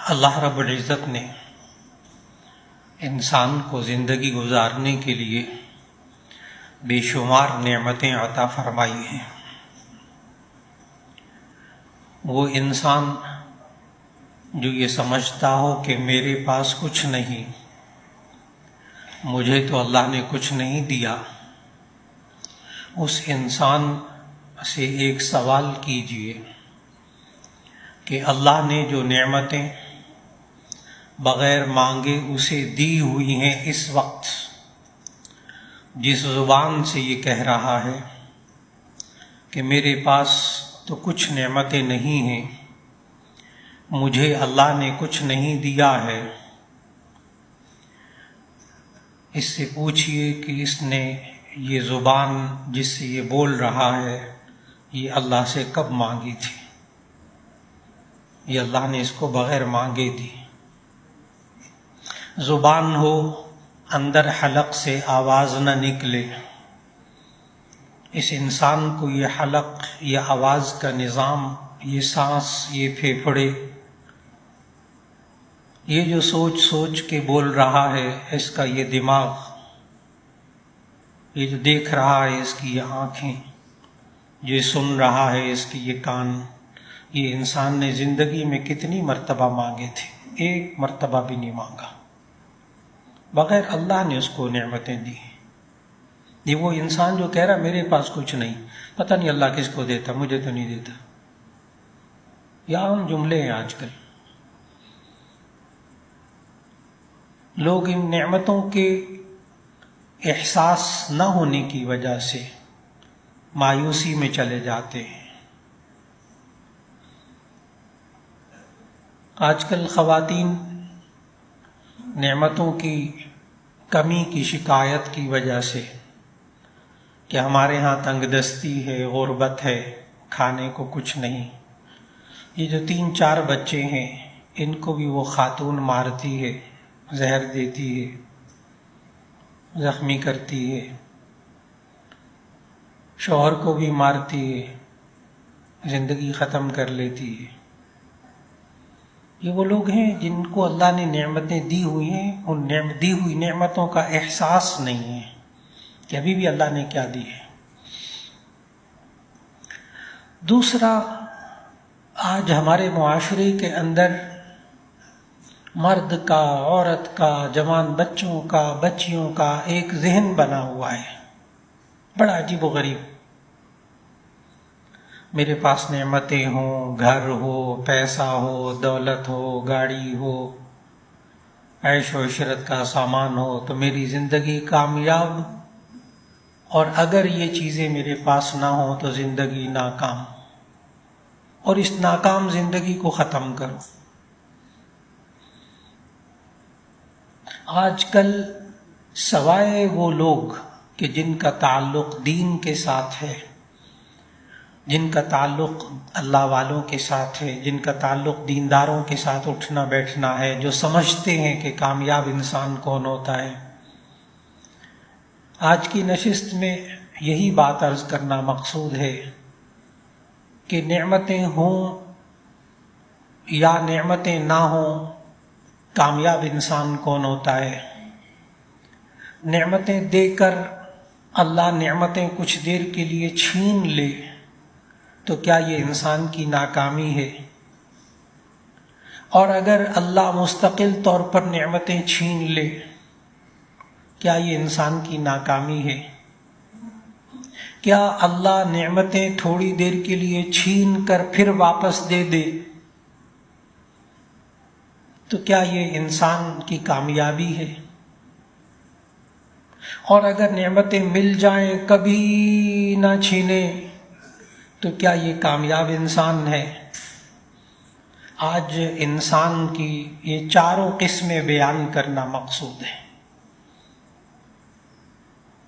اللہ رب العزت نے انسان کو زندگی گزارنے کے لیے بے شمار نعمتیں عطا فرمائی ہیں۔ وہ انسان جو یہ سمجھتا ہو کہ میرے پاس کچھ نہیں، مجھے تو اللہ نے کچھ نہیں دیا، اس انسان سے ایک سوال کیجئے کہ اللہ نے جو نعمتیں بغیر مانگے اسے دی ہوئی ہیں، اس وقت جس زبان سے یہ کہہ رہا ہے کہ میرے پاس تو کچھ نعمتیں نہیں ہیں، مجھے اللہ نے کچھ نہیں دیا ہے، اس سے پوچھئے کہ اس نے یہ زبان جس سے یہ بول رہا ہے یہ اللہ سے کب مانگی تھی؟ یہ اللہ نے اس کو بغیر مانگے دی۔ زبان ہو، اندر حلق سے آواز نہ نکلے، اس انسان کو یہ حلق، یہ آواز کا نظام، یہ سانس، یہ پھیپھڑے، یہ جو سوچ سوچ کے بول رہا ہے، اس کا یہ دماغ، یہ جو دیکھ رہا ہے اس کی یہ آنکھیں، جو سن رہا ہے اس کی یہ کان، یہ انسان نے زندگی میں کتنی مرتبہ مانگے تھے؟ ایک مرتبہ بھی نہیں مانگا، بغیر اللہ نے اس کو نعمتیں دی۔ یہ وہ انسان جو کہہ رہا میرے پاس کچھ نہیں، پتہ نہیں اللہ کس کو دیتا، مجھے تو نہیں دیتا۔ یہ عام جملے ہیں آج کل۔ لوگ ان نعمتوں کے احساس نہ ہونے کی وجہ سے مایوسی میں چلے جاتے ہیں۔ آج کل خواتین نعمتوں کی کمی کی شکایت کی وجہ سے کہ ہمارے ہاں تنگ دستی ہے، غربت ہے، کھانے کو کچھ نہیں، یہ جو 3-4 بچے ہیں ان کو بھی وہ خاتون مارتی ہے، زہر دیتی ہے، زخمی کرتی ہے، شوہر کو بھی مارتی ہے، زندگی ختم کر لیتی ہے۔ یہ وہ لوگ ہیں جن کو اللہ نے نعمتیں دی ہوئی ہیں، ان دی ہوئی نعمتوں کا احساس نہیں ہے کہ ابھی بھی اللہ نے کیا دی ہے۔ دوسرا، آج ہمارے معاشرے کے اندر مرد کا، عورت کا، جوان بچوں کا، بچیوں کا ایک ذہن بنا ہوا ہے، بڑا عجیب و غریب۔ میرے پاس نعمتیں ہوں، گھر ہو، پیسہ ہو، دولت ہو، گاڑی ہو، عیش و عشرت کا سامان ہو تو میری زندگی کامیاب، اور اگر یہ چیزیں میرے پاس نہ ہوں تو زندگی ناکام، اور اس ناکام زندگی کو ختم کرو۔ آج کل سوائے وہ لوگ کہ جن کا تعلق دین کے ساتھ ہے، جن کا تعلق اللہ والوں کے ساتھ ہے، جن کا تعلق دینداروں کے ساتھ اٹھنا بیٹھنا ہے، جو سمجھتے ہیں کہ کامیاب انسان کون ہوتا ہے، آج کی نشست میں یہی بات عرض کرنا مقصود ہے کہ نعمتیں ہوں یا نعمتیں نہ ہوں، کامیاب انسان کون ہوتا ہے؟ نعمتیں دے کر اللہ نعمتیں کچھ دیر کے لیے چھین لے تو کیا یہ انسان کی ناکامی ہے؟ اور اگر اللہ مستقل طور پر نعمتیں چھین لے، کیا یہ انسان کی ناکامی ہے؟ کیا اللہ نعمتیں تھوڑی دیر کے لیے چھین کر پھر واپس دے دے تو کیا یہ انسان کی کامیابی ہے؟ اور اگر نعمتیں مل جائیں کبھی نہ چھینے تو کیا یہ کامیاب انسان ہے؟ آج انسان کی یہ چاروں قسمیں بیان کرنا مقصود ہے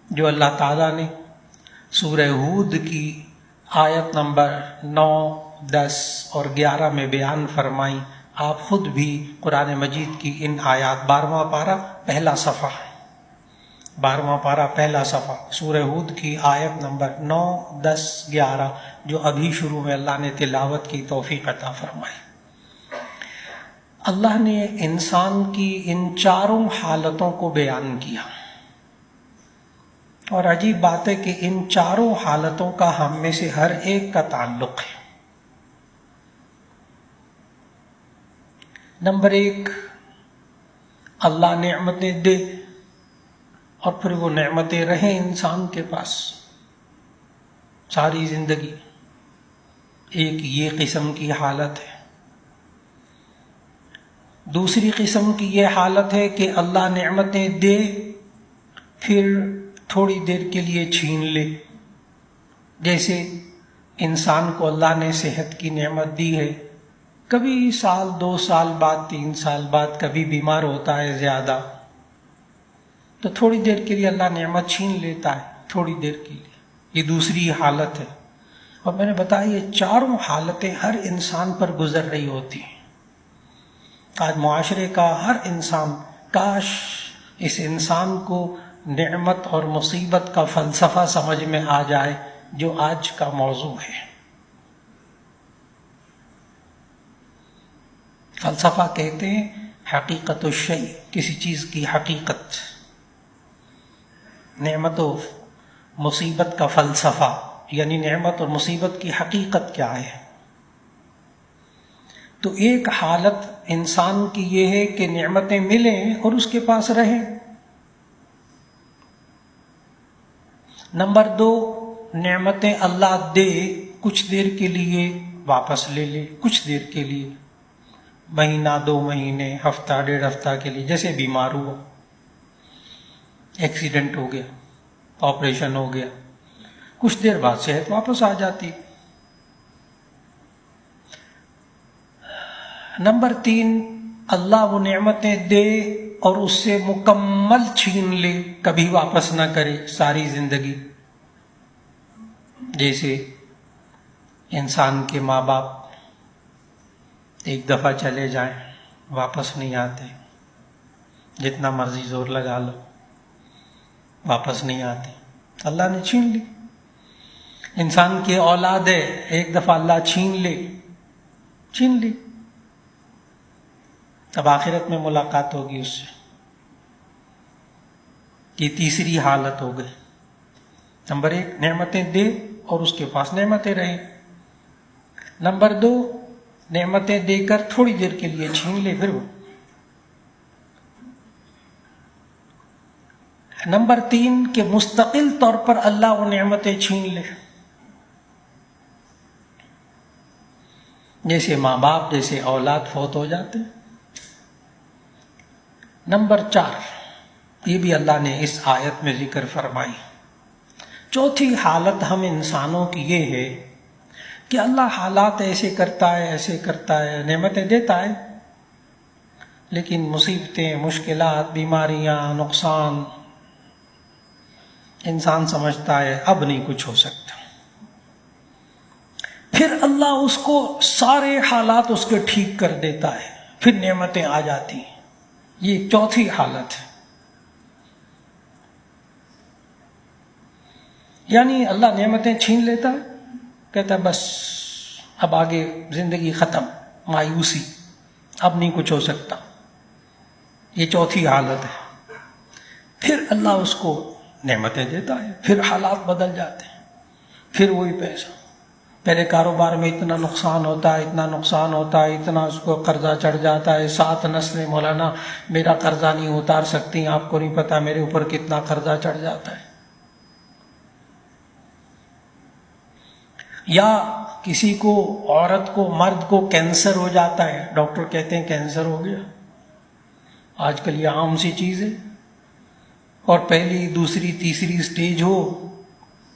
جو اللہ تعالیٰ نے سورہ ہود کی آیت نمبر 9، 10 اور 11 میں بیان فرمائی۔ آپ خود بھی قرآن مجید کی ان آیات 12واں پارہ پہلا صفحہ، 12واں پارہ پہلا صفحہ، سورہ ہود کی آیت نمبر 9، 10، 11 جو ابھی شروع میں اللہ نے تلاوت کی توفیق عطا فرمائی۔ اللہ نے انسان کی ان چاروں حالتوں کو بیان کیا، اور عجیب بات ہے کہ ان چاروں حالتوں کا ہم میں سے ہر ایک کا تعلق ہے۔ نمبر ایک، اللہ نعمتیں دے اور پھر وہ نعمتیں رہیں انسان کے پاس ساری زندگی، ایک یہ قسم کی حالت ہے۔ دوسری قسم کی یہ حالت ہے کہ اللہ نعمتیں دے پھر تھوڑی دیر کے لیے چھین لے، جیسے انسان کو اللہ نے صحت کی نعمت دی ہے، کبھی سال 2 سال بعد 3 سال بعد کبھی بیمار ہوتا ہے زیادہ، تو تھوڑی دیر کے لیے اللہ نعمت چھین لیتا ہے، تھوڑی دیر کے لیے۔ یہ دوسری حالت ہے، اور میں نے بتایا یہ چاروں حالتیں ہر انسان پر گزر رہی ہوتی ہیں۔ آج معاشرے کا ہر انسان، کاش اس انسان کو نعمت اور مصیبت کا فلسفہ سمجھ میں آ جائے جو آج کا موضوع ہے۔ فلسفہ کہتے ہیں حقیقت الشیء، کسی چیز کی حقیقت۔ نعمت و مصیبت کا فلسفہ یعنی نعمت اور مصیبت کی حقیقت کیا ہے؟ تو ایک حالت انسان کی یہ ہے کہ نعمتیں ملیں اور اس کے پاس رہیں۔ نمبر 2، نعمتیں اللہ دے کچھ دیر کے لیے واپس لے لے، کچھ دیر کے لیے، مہینہ 2 مہینے، ہفتہ 1.5 ہفتہ کے لیے، جیسے بیمار ہوا، ایکسیڈنٹ ہو گیا، آپریشن ہو گیا، کچھ دیر بعد صحت واپس آ جاتی۔ نمبر 3، اللہ وہ نعمتیں دے اور اس سے مکمل چھین لے، کبھی واپس نہ کرے ساری زندگی، جیسے انسان کے ماں باپ ایک دفعہ چلے جائیں واپس نہیں آتے، جتنا مرضی زور لگا لو واپس نہیں آتے، اللہ نے چھین لی۔ انسان کی اولاد ہے، ایک دفعہ اللہ چھین لی، اب آخرت میں ملاقات ہوگی اس سے۔ یہ تیسری حالت ہو گئی۔ نمبر 1، نعمتیں دے اور اس کے پاس نعمتیں رہیں۔ نمبر 2، نعمتیں دے کر تھوڑی دیر کے لیے چھین لے پھر وہ۔ نمبر 3 کہ مستقل طور پر اللہ وہ نعمتیں چھین لے، جیسے ماں باپ، جیسے اولاد فوت ہو جاتے۔ نمبر 4، یہ بھی اللہ نے اس آیت میں ذکر فرمائی۔ چوتھی حالت ہم انسانوں کی یہ ہے کہ اللہ حالات ایسے کرتا ہے، نعمتیں دیتا ہے، لیکن مصیبتیں، مشکلات، بیماریاں، نقصان، انسان سمجھتا ہے اب نہیں کچھ ہو سکتا، پھر اللہ اس کو سارے حالات اس کے ٹھیک کر دیتا ہے، پھر نعمتیں آ جاتی ہیں۔ یہ چوتھی حالت ہے، یعنی اللہ نعمتیں چھین لیتا ہے، کہتا ہے بس اب آگے زندگی ختم، مایوسی، اب نہیں کچھ ہو سکتا۔ یہ چوتھی حالت ہے۔ پھر اللہ اس کو نعمتیں دیتا ہے، پھر حالات بدل جاتے ہیں، پھر وہی پیسہ، پہلے کاروبار میں اتنا نقصان ہوتا ہے، اتنا اس کو قرضہ چڑھ جاتا ہے، 7 نسلیں مولانا میرا قرضہ نہیں اتار سکتی، آپ کو نہیں پتا میرے اوپر کتنا قرضہ چڑھ جاتا ہے۔ یا کسی کو، عورت کو، مرد کو کینسر ہو جاتا ہے، ڈاکٹر کہتے ہیں کینسر ہو گیا، آج کل یہ عام سی چیز ہے، اور پہلی، دوسری، تیسری سٹیج ہو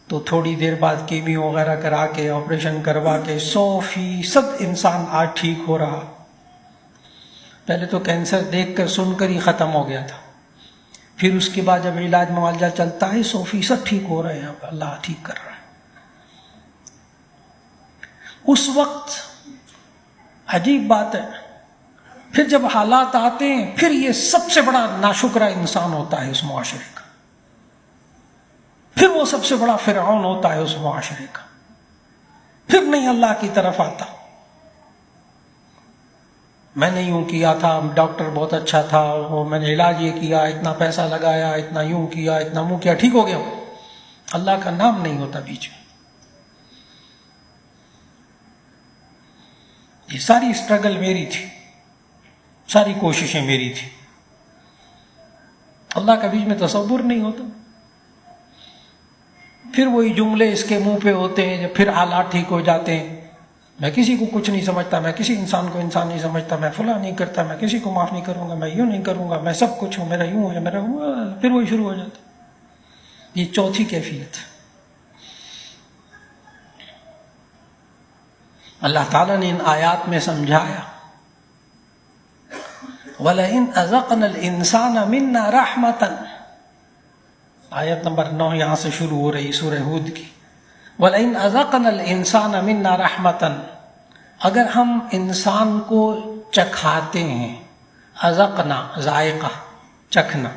تو تھوڑی دیر بعد کیمیو وغیرہ کرا کے، آپریشن کروا کے 100% انسان آج ٹھیک ہو رہا۔ پہلے تو کینسر دیکھ کر، سن کر ہی ختم ہو گیا تھا، پھر اس کے بعد جب علاج معالجہ چلتا ہے 100% ٹھیک ہو رہے ہیں، اللہ ٹھیک کر رہا ہے۔ اس وقت عجیب بات ہے، پھر جب حالات آتے ہیں، پھر یہ سب سے بڑا ناشکرہ انسان ہوتا ہے اس معاشرے کا، پھر وہ سب سے بڑا فرعون ہوتا ہے اس معاشرے کا، پھر نہیں اللہ کی طرف آتا۔ میں نے یوں کیا تھا، ڈاکٹر بہت اچھا تھا، وہ میں نے علاج یہ کیا، اتنا پیسہ لگایا، اتنا یوں کیا، اتنا منہ کیا، ٹھیک ہو گیا. اللہ کا نام نہیں ہوتا بیچ میں. یہ ساری اسٹرگل میری تھی، ساری کوششیں میری تھی. اللہ کا بیچ میں تصور نہیں ہوتا. پھر وہی جملے اس کے منہ پہ ہوتے ہیں جب پھر حالات ٹھیک ہو جاتے ہیں. میں کسی کو کچھ نہیں سمجھتا، میں کسی انسان کو انسان نہیں سمجھتا، میں فلاں نہیں کرتا، میں کسی کو معاف نہیں کروں گا، میں یوں نہیں کروں گا، میں سب کچھ ہوں، میرا یوں ہے، میرا پھر وہی شروع ہو جاتا. یہ چوتھی کیفیت. اللہ تعالیٰ نے ان آیات میں سمجھایا وَلَئِنْ أَذَقْنَا الْإِنسَانَ مِنَّا رَحْمَةً، آیت نمبر 9 یہاں سے شروع ہو رہی سورہ ہود کی. وَلَئِنْ أَذَقْنَا الْإِنسَانَ مِنَّا رَحْمَةً، اگر ہم انسان کو چکھاتے ہیں. اذقنا ذائقہ، چکھنا.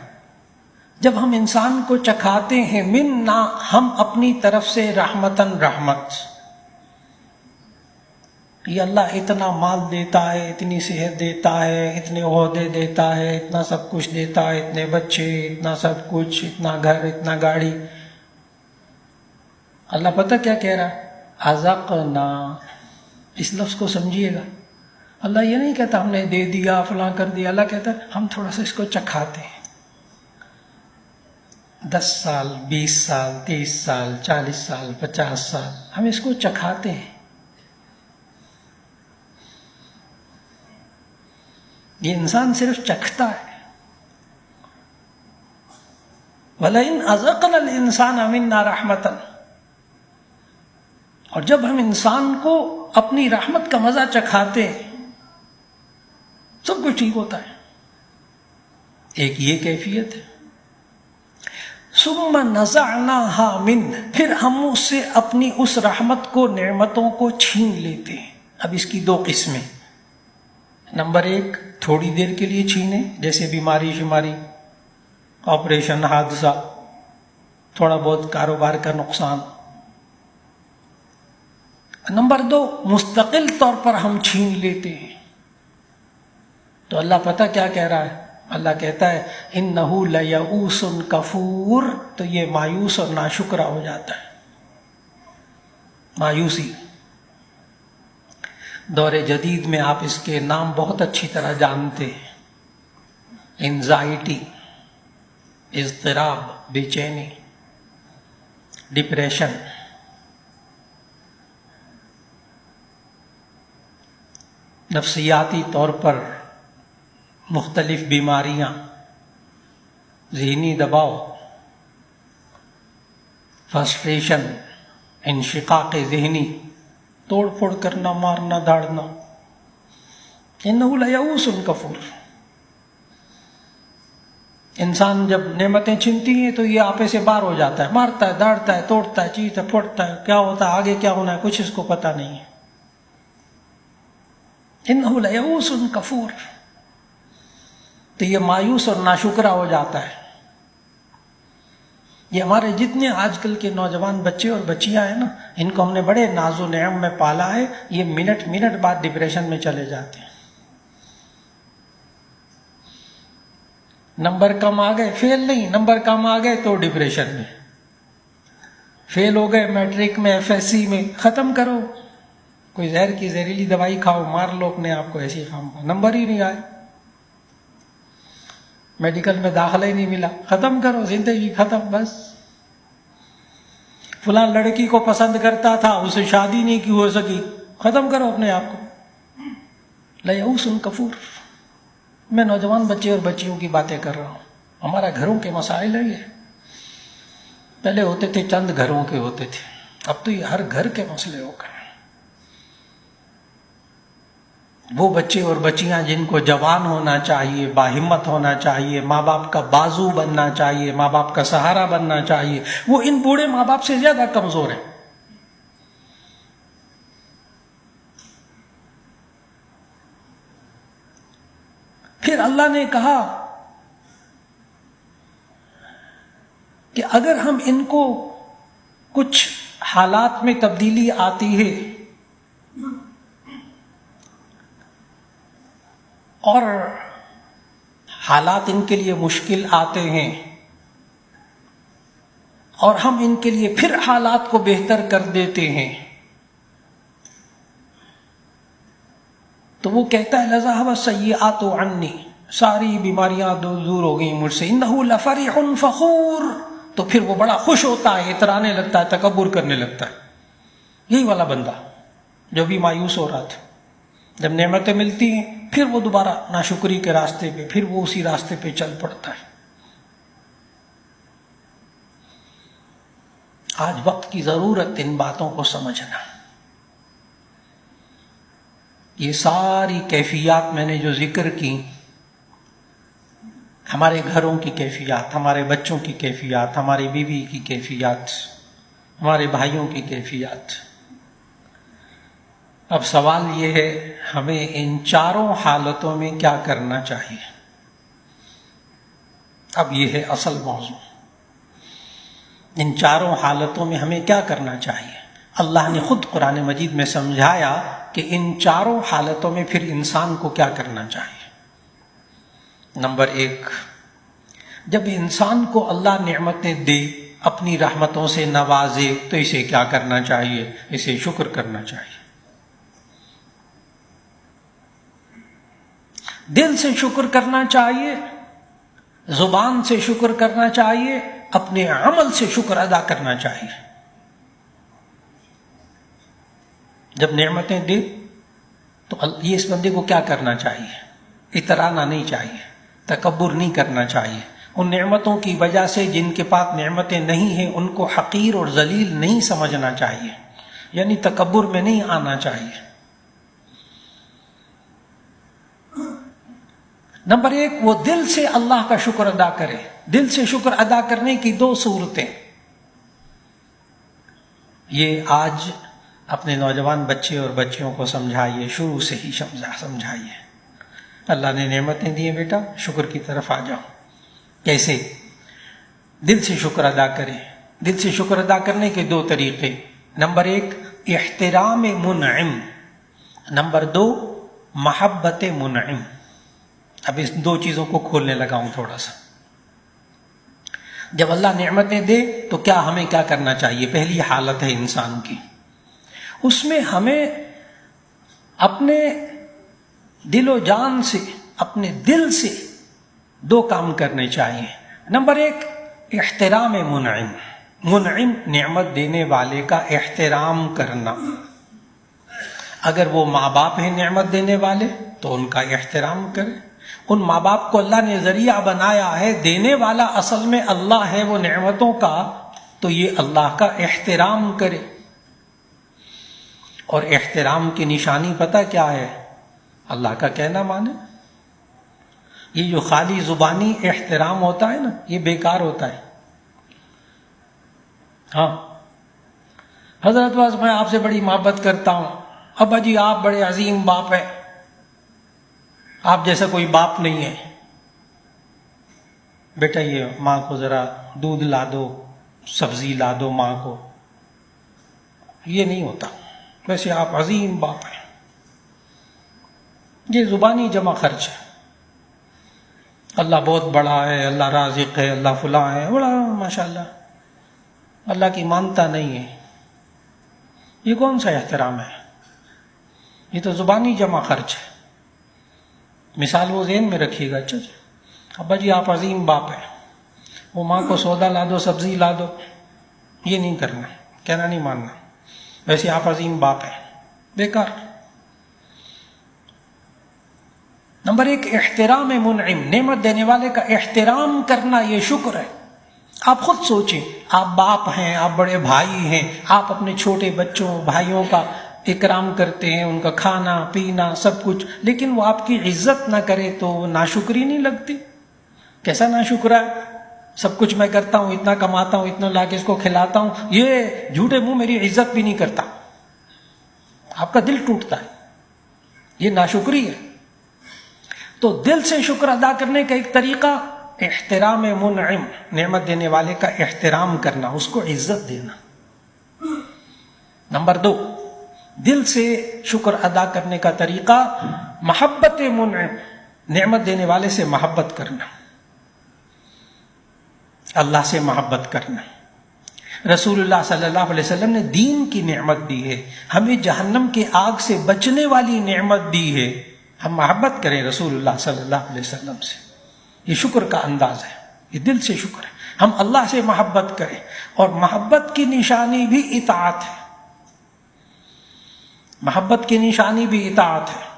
جب ہم انسان کو چکھاتے ہیں، منا ہم اپنی طرف سے، رحمتاً رحمت. یہ اللہ اتنا مال دیتا ہے، اتنی صحت دیتا ہے، اتنے عہدے دیتا ہے، اتنا سب کچھ دیتا ہے، اتنے بچے، اتنا سب کچھ، اتنا گھر، اتنا گاڑی. اللہ پتہ کیا کہہ رہا ہے؟ اذقنا. اس لفظ کو سمجھیے گا. اللہ یہ نہیں کہتا ہم نے دے دیا، فلاں کر دیا. اللہ کہتا ہے ہم تھوڑا سا اس کو چکھاتے ہیں. 10 سال، 20 سال، 30 سال، 40 سال، 50 سال ہم اس کو چکھاتے ہیں. یہ انسان صرف چکھتا ہے. وَلَئِنْ أَذَقْنَا الْإِنسَانَ مِنَّا رَحْمَةً، اور جب ہم انسان کو اپنی رحمت کا مزہ چکھاتے ہیں سب کچھ ٹھیک ہوتا ہے. ایک یہ کیفیت ہے. ثُمَّ نَزَعْنَاهَا مِنْهُ، پھر ہم اس سے اپنی اس رحمت کو، نعمتوں کو چھین لیتے ہیں. اب اس کی 2 قسمیں. نمبر 1، تھوڑی دیر کے لیے چھینے، جیسے بیماری شماری، آپریشن، حادثہ، تھوڑا بہت کاروبار کا نقصان. نمبر 2، مستقل طور پر ہم چھین لیتے ہیں. تو اللہ پتہ کیا کہہ رہا ہے؟ اللہ کہتا ہے اِنَّهُ لَيَئُوسٌ کفور. تو یہ مایوس اور ناشکرا ہو جاتا ہے. مایوسی. دور جدید میں آپ اس کے نام بہت اچھی طرح جانتے ہیں. انزائٹی، اضطراب، بے چینی، ڈپریشن. نفسیاتی طور پر مختلف بیماریاں، ذہنی دباؤ، فرسٹریشن، انشقاق ذہنی، توڑ پھوڑ کرنا، مارنا دھاڑنا. انہ لیئوس کفور. انسان جب نعمتیں چھنتی ہیں تو یہ آپے سے باہر ہو جاتا ہے، مارتا ہے، داڑتا ہے، توڑتا ہے، چیرتا ہے، پھوڑتا ہے. کیا ہوتا ہے آگے، کیا ہونا ہے، کچھ اس کو پتہ نہیں ہے. انہ لیئوس کفور. تو یہ مایوس اور ناشکرا ہو جاتا ہے. یہ ہمارے جتنے آج کل کے نوجوان بچے اور بچیاں ہیں نا، ان کو ہم نے بڑے ناز و نعم میں پالا ہے. یہ منٹ بعد ڈپریشن میں چلے جاتے ہیں. نمبر کم آ گئے، فیل نہیں، نمبر کم آ گئے تو ڈپریشن میں. فیل ہو گئے میٹرک میں، FSC میں، ختم کرو. کوئی زہر کی زہریلی دوائی کھاؤ، مار لو اپنے آپ کو، ایسی خام کا نمبر ہی نہیں آئے. میڈیکل میں داخلہ ہی نہیں ملا، ختم کرو، زندگی ختم. بس فلاں لڑکی کو پسند کرتا تھا، اسے شادی نہیں کی ہو سکی، ختم کرو اپنے آپ کو. لیئوس کفور. میں نوجوان بچے اور بچیوں کی باتیں کر رہا ہوں. ہمارا گھروں کے مسائل ہیں یہ. پہلے ہوتے تھے چند گھروں کے ہوتے تھے، اب تو یہ ہر گھر کے مسئلے ہو گئے. وہ بچے اور بچیاں جن کو جوان ہونا چاہیے، باہمت ہونا چاہیے، ماں باپ کا بازو بننا چاہیے، ماں باپ کا سہارا بننا چاہیے، وہ ان بوڑھے ماں باپ سے زیادہ کمزور ہیں. پھر اللہ نے کہا کہ اگر ہم ان کو کچھ حالات میں تبدیلی آتی ہے اور حالات ان کے لیے مشکل آتے ہیں اور ہم ان کے لیے پھر حالات کو بہتر کر دیتے ہیں، تو وہ کہتا ہے لذهب السیئات عنی، ساری بیماریاں دور ہو گئیں مجھ سے، انہ لفرح فخور، تو پھر وہ بڑا خوش ہوتا ہے، اترانے لگتا ہے، تکبر کرنے لگتا ہے۔ یہی والا بندہ جو بھی مایوس ہو رہا تھا، جب نعمتیں ملتی ہیں پھر وہ دوبارہ ناشکری کے راستے پہ، پھر وہ اسی راستے پہ چل پڑتا ہے۔ آج وقت کی ضرورت ان باتوں کو سمجھنا۔ یہ ساری کیفیات میں نے جو ذکر کی، ہمارے گھروں کی کیفیات، ہمارے بچوں کی کیفیات، ہماری بیوی کی کیفیات، ہمارے بھائیوں کی کیفیات، اب سوال یہ ہے ہمیں ان چاروں حالتوں میں کیا کرنا چاہیے؟ اب یہ ہے اصل موضوع، ان چاروں حالتوں میں ہمیں کیا کرنا چاہیے؟ اللہ نے خود قرآن مجید میں سمجھایا کہ ان چاروں حالتوں میں پھر انسان کو کیا کرنا چاہیے۔ نمبر 1، جب انسان کو اللہ نعمتیں دے، اپنی رحمتوں سے نوازے، تو اسے کیا کرنا چاہیے؟ اسے شکر کرنا چاہیے۔ دل سے شکر کرنا چاہیے، زبان سے شکر کرنا چاہیے، اپنے عمل سے شکر ادا کرنا چاہیے۔ جب نعمتیں دے تو یہ اس بندے کو کیا کرنا چاہیے؟ اترانا نہیں چاہیے، تکبر نہیں کرنا چاہیے، ان نعمتوں کی وجہ سے جن کے پاس نعمتیں نہیں ہیں ان کو حقیر اور ذلیل نہیں سمجھنا چاہیے، یعنی تکبر میں نہیں آنا چاہیے۔ نمبر 1، وہ دل سے اللہ کا شکر ادا کرے۔ دل سے شکر ادا کرنے کی 2 صورتیں، یہ آج اپنے نوجوان بچے اور بچیوں کو سمجھائیے، شروع سے ہی سمجھائیے۔ اللہ نے نعمتیں دی ہیں، بیٹا شکر کی طرف آ جاؤ۔ کیسے؟ دل سے شکر ادا کرے۔ دل سے شکر ادا کرنے کے 2 طریقے، نمبر 1 احترام منعم، نمبر 2 محبت منعم۔ اب اس 2 چیزوں کو کھولنے لگا ہوں تھوڑا سا۔ جب اللہ نعمتیں دے تو کیا ہمیں کیا کرنا چاہیے؟ پہلی حالت ہے انسان کی، اس میں ہمیں اپنے دل و جان سے، اپنے دل سے 2 کام کرنے چاہیے۔ نمبر 1 احترام منعم، منعم نعمت دینے والے کا احترام کرنا۔ اگر وہ ماں باپ ہیں نعمت دینے والے تو ان کا احترام کرے۔ ان ماں باپ کو اللہ نے ذریعہ بنایا ہے، دینے والا اصل میں اللہ ہے وہ نعمتوں کا، تو یہ اللہ کا احترام کرے۔ اور احترام کی نشانی پتہ کیا ہے؟ اللہ کا کہنا مانے۔ یہ جو خالی زبانی احترام ہوتا ہے نا، یہ بیکار ہوتا ہے۔ ہاں حضرت واس میں آپ سے بڑی محبت کرتا ہوں، ابا جی آپ بڑے عظیم باپ ہیں، آپ جیسا کوئی باپ نہیں ہے۔ بیٹا یہ ماں کو ذرا دودھ لا دو، سبزی لا دو ماں کو، یہ نہیں ہوتا، ویسے آپ عظیم باپ ہیں۔ یہ زبانی جمع خرچ ہے۔ اللہ بہت بڑا ہے، اللہ رازق ہے، اللہ فلاں ہے، بڑا ماشاءاللہ، اللہ کی مانتا نہیں ہے، یہ کون سا احترام ہے؟ یہ تو زبانی جمع خرچ ہے۔ مثال وہ ذہن میں رکھیے گا، اچھا جی ابا جی آپ عظیم باپ ہیں، وہ ماں کو سودا لا دو، سبزی لا دو، یہ نہیں کرنا، کہنا نہیں ماننا، ویسے آپ عظیم باپ ہیں، بیکار۔ نمبر 1 احترام منعم، نعمت دینے والے کا احترام کرنا، یہ شکر ہے۔ آپ خود سوچیں، آپ باپ ہیں، آپ بڑے بھائی ہیں، آپ اپنے چھوٹے بچوں بھائیوں کا اکرام کرتے ہیں، ان کا کھانا پینا سب کچھ، لیکن وہ آپ کی عزت نہ کرے تو وہ ناشکری نہیں لگتی؟ کیسا ناشکرا ہے؟ سب کچھ میں کرتا ہوں، اتنا کماتا ہوں، اتنا لا کے اس کو کھلاتا ہوں، یہ جھوٹے منہ میری عزت بھی نہیں کرتا، آپ کا دل ٹوٹتا ہے، یہ ناشکری ہے۔ تو دل سے شکر ادا کرنے کا ایک طریقہ احترام منعم، نعمت دینے والے کا احترام کرنا، اس کو عزت دینا۔ نمبر 2 دل سے شکر ادا کرنے کا طریقہ محبت منعم، نعمت دینے والے سے محبت کرنا، اللہ سے محبت کرنا۔ رسول اللہ صلی اللہ علیہ وسلم نے دین کی نعمت دی ہے، ہمیں جہنم کے آگ سے بچنے والی نعمت دی ہے، ہم محبت کریں رسول اللہ صلی اللہ علیہ وسلم سے۔ یہ شکر کا انداز ہے، یہ دل سے شکر ہے، ہم اللہ سے محبت کریں۔ اور محبت کی نشانی بھی اطاعت ہے، محبت کی نشانی بھی اطاعت ہے۔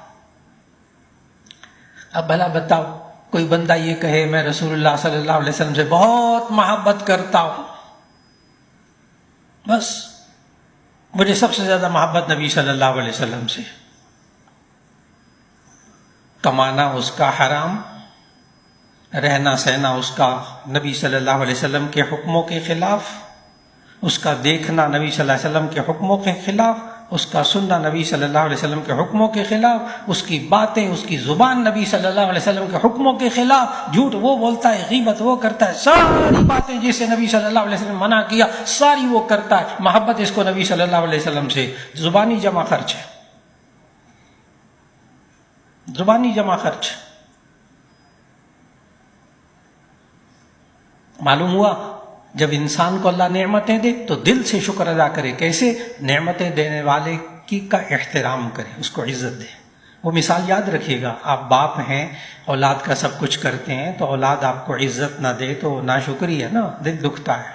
اب بھلا بتاؤ، کوئی بندہ یہ کہے میں رسول اللہ صلی اللہ علیہ وسلم سے بہت محبت کرتا ہوں، بس مجھے سب سے زیادہ محبت نبی صلی اللہ علیہ وسلم سے، کمانا اس کا حرام، رہنا سہنا اس کا نبی صلی اللہ علیہ وسلم کے حکموں کے خلاف، اس کا دیکھنا نبی صلی اللہ علیہ وسلم کے حکموں کے خلاف، اس کا سننا نبی صلی اللہ علیہ وسلم کے حکموں کے خلاف، اس کی باتیں، اس کی زبان نبی صلی اللہ علیہ وسلم کے حکموں کے خلاف، جھوٹ وہ بولتا ہے، غیبت وہ کرتا ہے، ساری باتیں جسے نبی صلی اللہ علیہ وسلم منع کیا ساری وہ کرتا ہے۔ محبت اس کو نبی صلی اللہ علیہ وسلم سے زبانی جمع خرچ ہے، زبانی جمع خرچ۔ معلوم ہوا جب انسان کو اللہ نعمتیں دے تو دل سے شکر ادا کرے، کیسے؟ نعمتیں دینے والے کی کا احترام کرے، اس کو عزت دے۔ وہ مثال یاد رکھیے گا، آپ باپ ہیں، اولاد کا سب کچھ کرتے ہیں، تو اولاد آپ کو عزت نہ دے تو ناشکری ہے نا، دل دکھتا ہے۔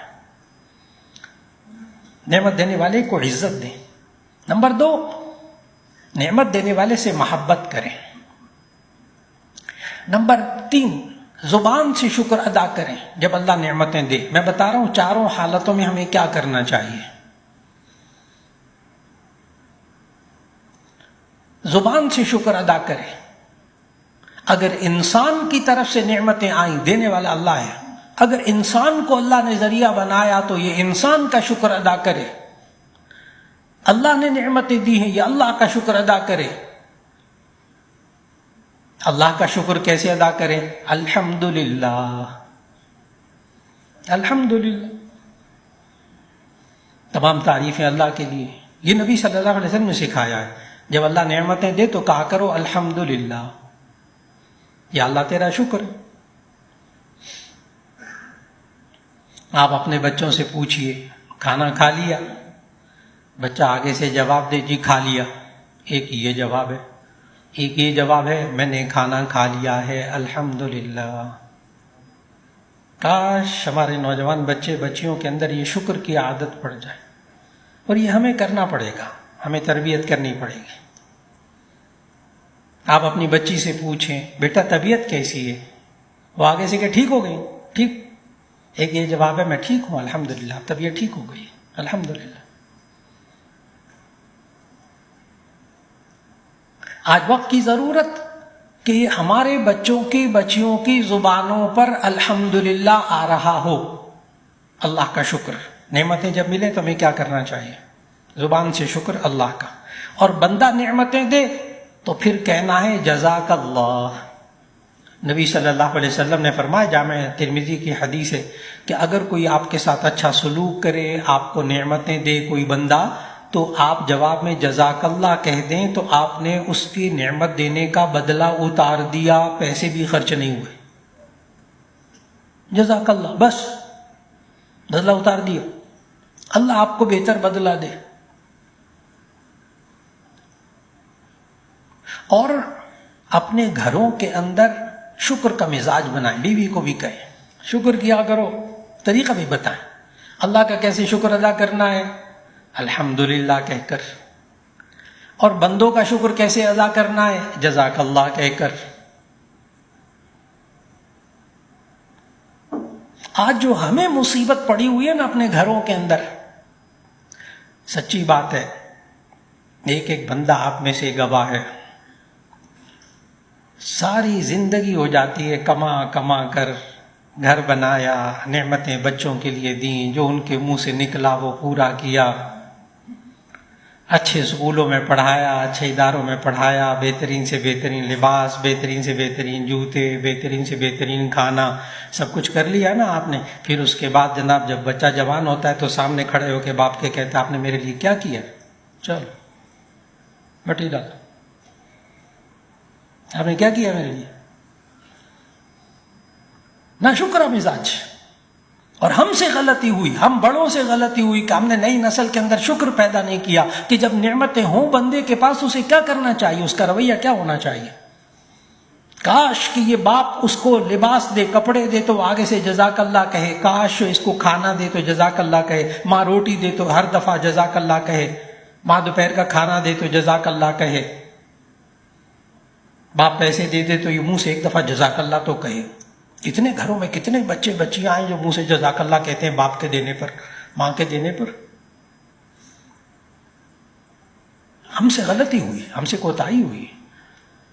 نعمت دینے والے کو عزت دیں۔ نمبر 2، نعمت دینے والے سے محبت کریں۔ نمبر 3، زبان سے شکر ادا کریں جب اللہ نعمتیں دے۔ میں بتا رہا ہوں چاروں حالتوں میں ہمیں کیا کرنا چاہیے۔ زبان سے شکر ادا کریں۔ اگر انسان کی طرف سے نعمتیں آئیں، دینے والا اللہ ہے، اگر انسان کو اللہ نے ذریعہ بنایا تو یہ انسان کا شکر ادا کرے۔ اللہ نے نعمتیں دی ہیں، یہ اللہ کا شکر ادا کرے۔ اللہ کا شکر کیسے ادا کریں؟ الحمدللہ، الحمدللہ، تمام تعریفیں اللہ کے لیے۔ یہ نبی صلی اللہ علیہ وسلم نے سکھایا ہے، جب اللہ نعمتیں دے تو کہا کرو الحمدللہ، یا اللہ تیرا شکر ہے۔ آپ اپنے بچوں سے پوچھئے کھانا کھا لیا؟ بچہ آگے سے جواب دے جی کھا لیا، ایک یہ جواب ہے، ایک یہ جواب ہے میں نے کھانا کھا لیا ہے الحمدللہ۔ کاش ہمارے نوجوان بچے بچیوں کے اندر یہ شکر کی عادت پڑ جائے، اور یہ ہمیں کرنا پڑے گا، ہمیں تربیت کرنی پڑے گی۔ آپ اپنی بچی سے پوچھیں بیٹا طبیعت کیسی ہے، وہ آگے سے کہ ٹھیک ہو گئی، ٹھیک، ایک یہ جواب ہے میں ٹھیک ہوں الحمدللہ، طبیعت ٹھیک ہو گئی الحمدللہ۔ آج وقت کی ضرورت کہ ہمارے بچوں کی بچیوں کی زبانوں پر الحمدللہ آ رہا ہو، اللہ کا شکر۔ نعمتیں جب ملے تو ہمیں کیا کرنا چاہیے؟ زبان سے شکر اللہ کا۔ اور بندہ نعمتیں دے تو پھر کہنا ہے جزاک اللہ۔ نبی صلی اللہ علیہ وسلم نے فرمایا، جامع ترمذی کی حدیث ہے، کہ اگر کوئی آپ کے ساتھ اچھا سلوک کرے، آپ کو نعمتیں دے کوئی بندہ، تو آپ جواب میں جزاک اللہ کہہ دیں تو آپ نے اس کی نعمت دینے کا بدلہ اتار دیا، پیسے بھی خرچ نہیں ہوئے۔ جزاک اللہ، بس بدلہ اتار دیا، اللہ آپ کو بہتر بدلہ دے۔ اور اپنے گھروں کے اندر شکر کا مزاج بنائیں، بیوی کو بھی کہیں شکر کیا کرو، طریقہ بھی بتائیں اللہ کا کیسے شکر ادا کرنا ہے، الحمدللہ کہہ کر۔ اور بندوں کا شکر کیسے ادا کرنا ہے، جزاک اللہ کہہ کر۔ آج جو ہمیں مصیبت پڑی ہوئی ہے نا اپنے گھروں کے اندر، سچی بات ہے، ایک ایک بندہ آپ میں سے گواہ ہے، ساری زندگی ہو جاتی ہے کما کما کر گھر بنایا، نعمتیں بچوں کے لیے دیں، جو ان کے منہ سے نکلا وہ پورا کیا، اچھے اسکولوں میں پڑھایا، اچھے اداروں میں پڑھایا، بہترین سے بہترین لباس، بہترین سے بہترین جوتے، بہترین سے بہترین کھانا، سب کچھ کر لیا نا آپ نے۔ پھر اس کے بعد جناب جب بچہ جوان ہوتا ہے تو سامنے کھڑے ہو کے باپ کے کہتا ہے آپ نے میرے لیے کیا کیا، چلو بٹی ڈال، آپ نے کیا کیا میرے لیے؟ ناشکرہ مزاج. اور ہم سے غلطی ہوئی، ہم بڑوں سے غلطی ہوئی کہ ہم نے نئی نسل کے اندر شکر پیدا نہیں کیا کہ جب نعمتیں ہوں بندے کے پاس اسے کیا کرنا چاہیے، اس کا رویہ کیا ہونا چاہیے. کاش کہ یہ باپ اس کو لباس دے، کپڑے دے تو آگے سے جزاک اللہ کہے، کاش اس کو کھانا دے تو جزاک اللہ کہے، ماں روٹی دے تو ہر دفعہ جزاک اللہ کہے، ماں دوپہر کا کھانا دے تو جزاک اللہ کہے، باپ پیسے دے دے تو یہ منہ سے ایک دفعہ جزاک اللہ تو کہے. کتنے گھروں میں کتنے بچے بچیاں ہیں جو منہ سے جزاک اللہ کہتے ہیں باپ کے دینے پر، ماں کے دینے پر. ہم سے غلطی ہوئی، ہم سے کوتاہی ہوئی،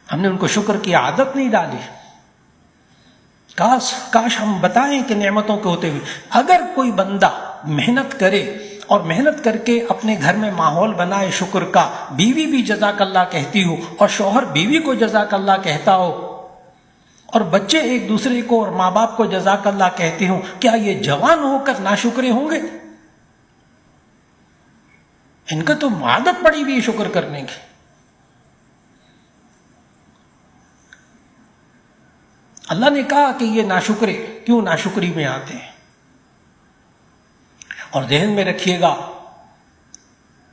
ہم نے ان کو شکر کی عادت نہیں ڈالی. کاش ہم بتائیں کہ نعمتوں کے ہوتے ہوئے اگر کوئی بندہ محنت کرے اور محنت کر کے اپنے گھر میں ماحول بنائے شکر کا، بیوی بھی جزاک اللہ کہتی ہو اور شوہر بیوی کو جزاک اللہ کہتا ہو اور بچے ایک دوسرے کو اور ماں باپ کو جزاک اللہ کہتے ہوں، کیا یہ جوان ہو کر ناشکرے ہوں گے؟ ان کا تو عادت پڑی ہوئی شکر کرنے کی. اللہ نے کہا کہ یہ ناشکرے کیوں ناشکری میں آتے ہیں. اور ذہن میں رکھیے گا،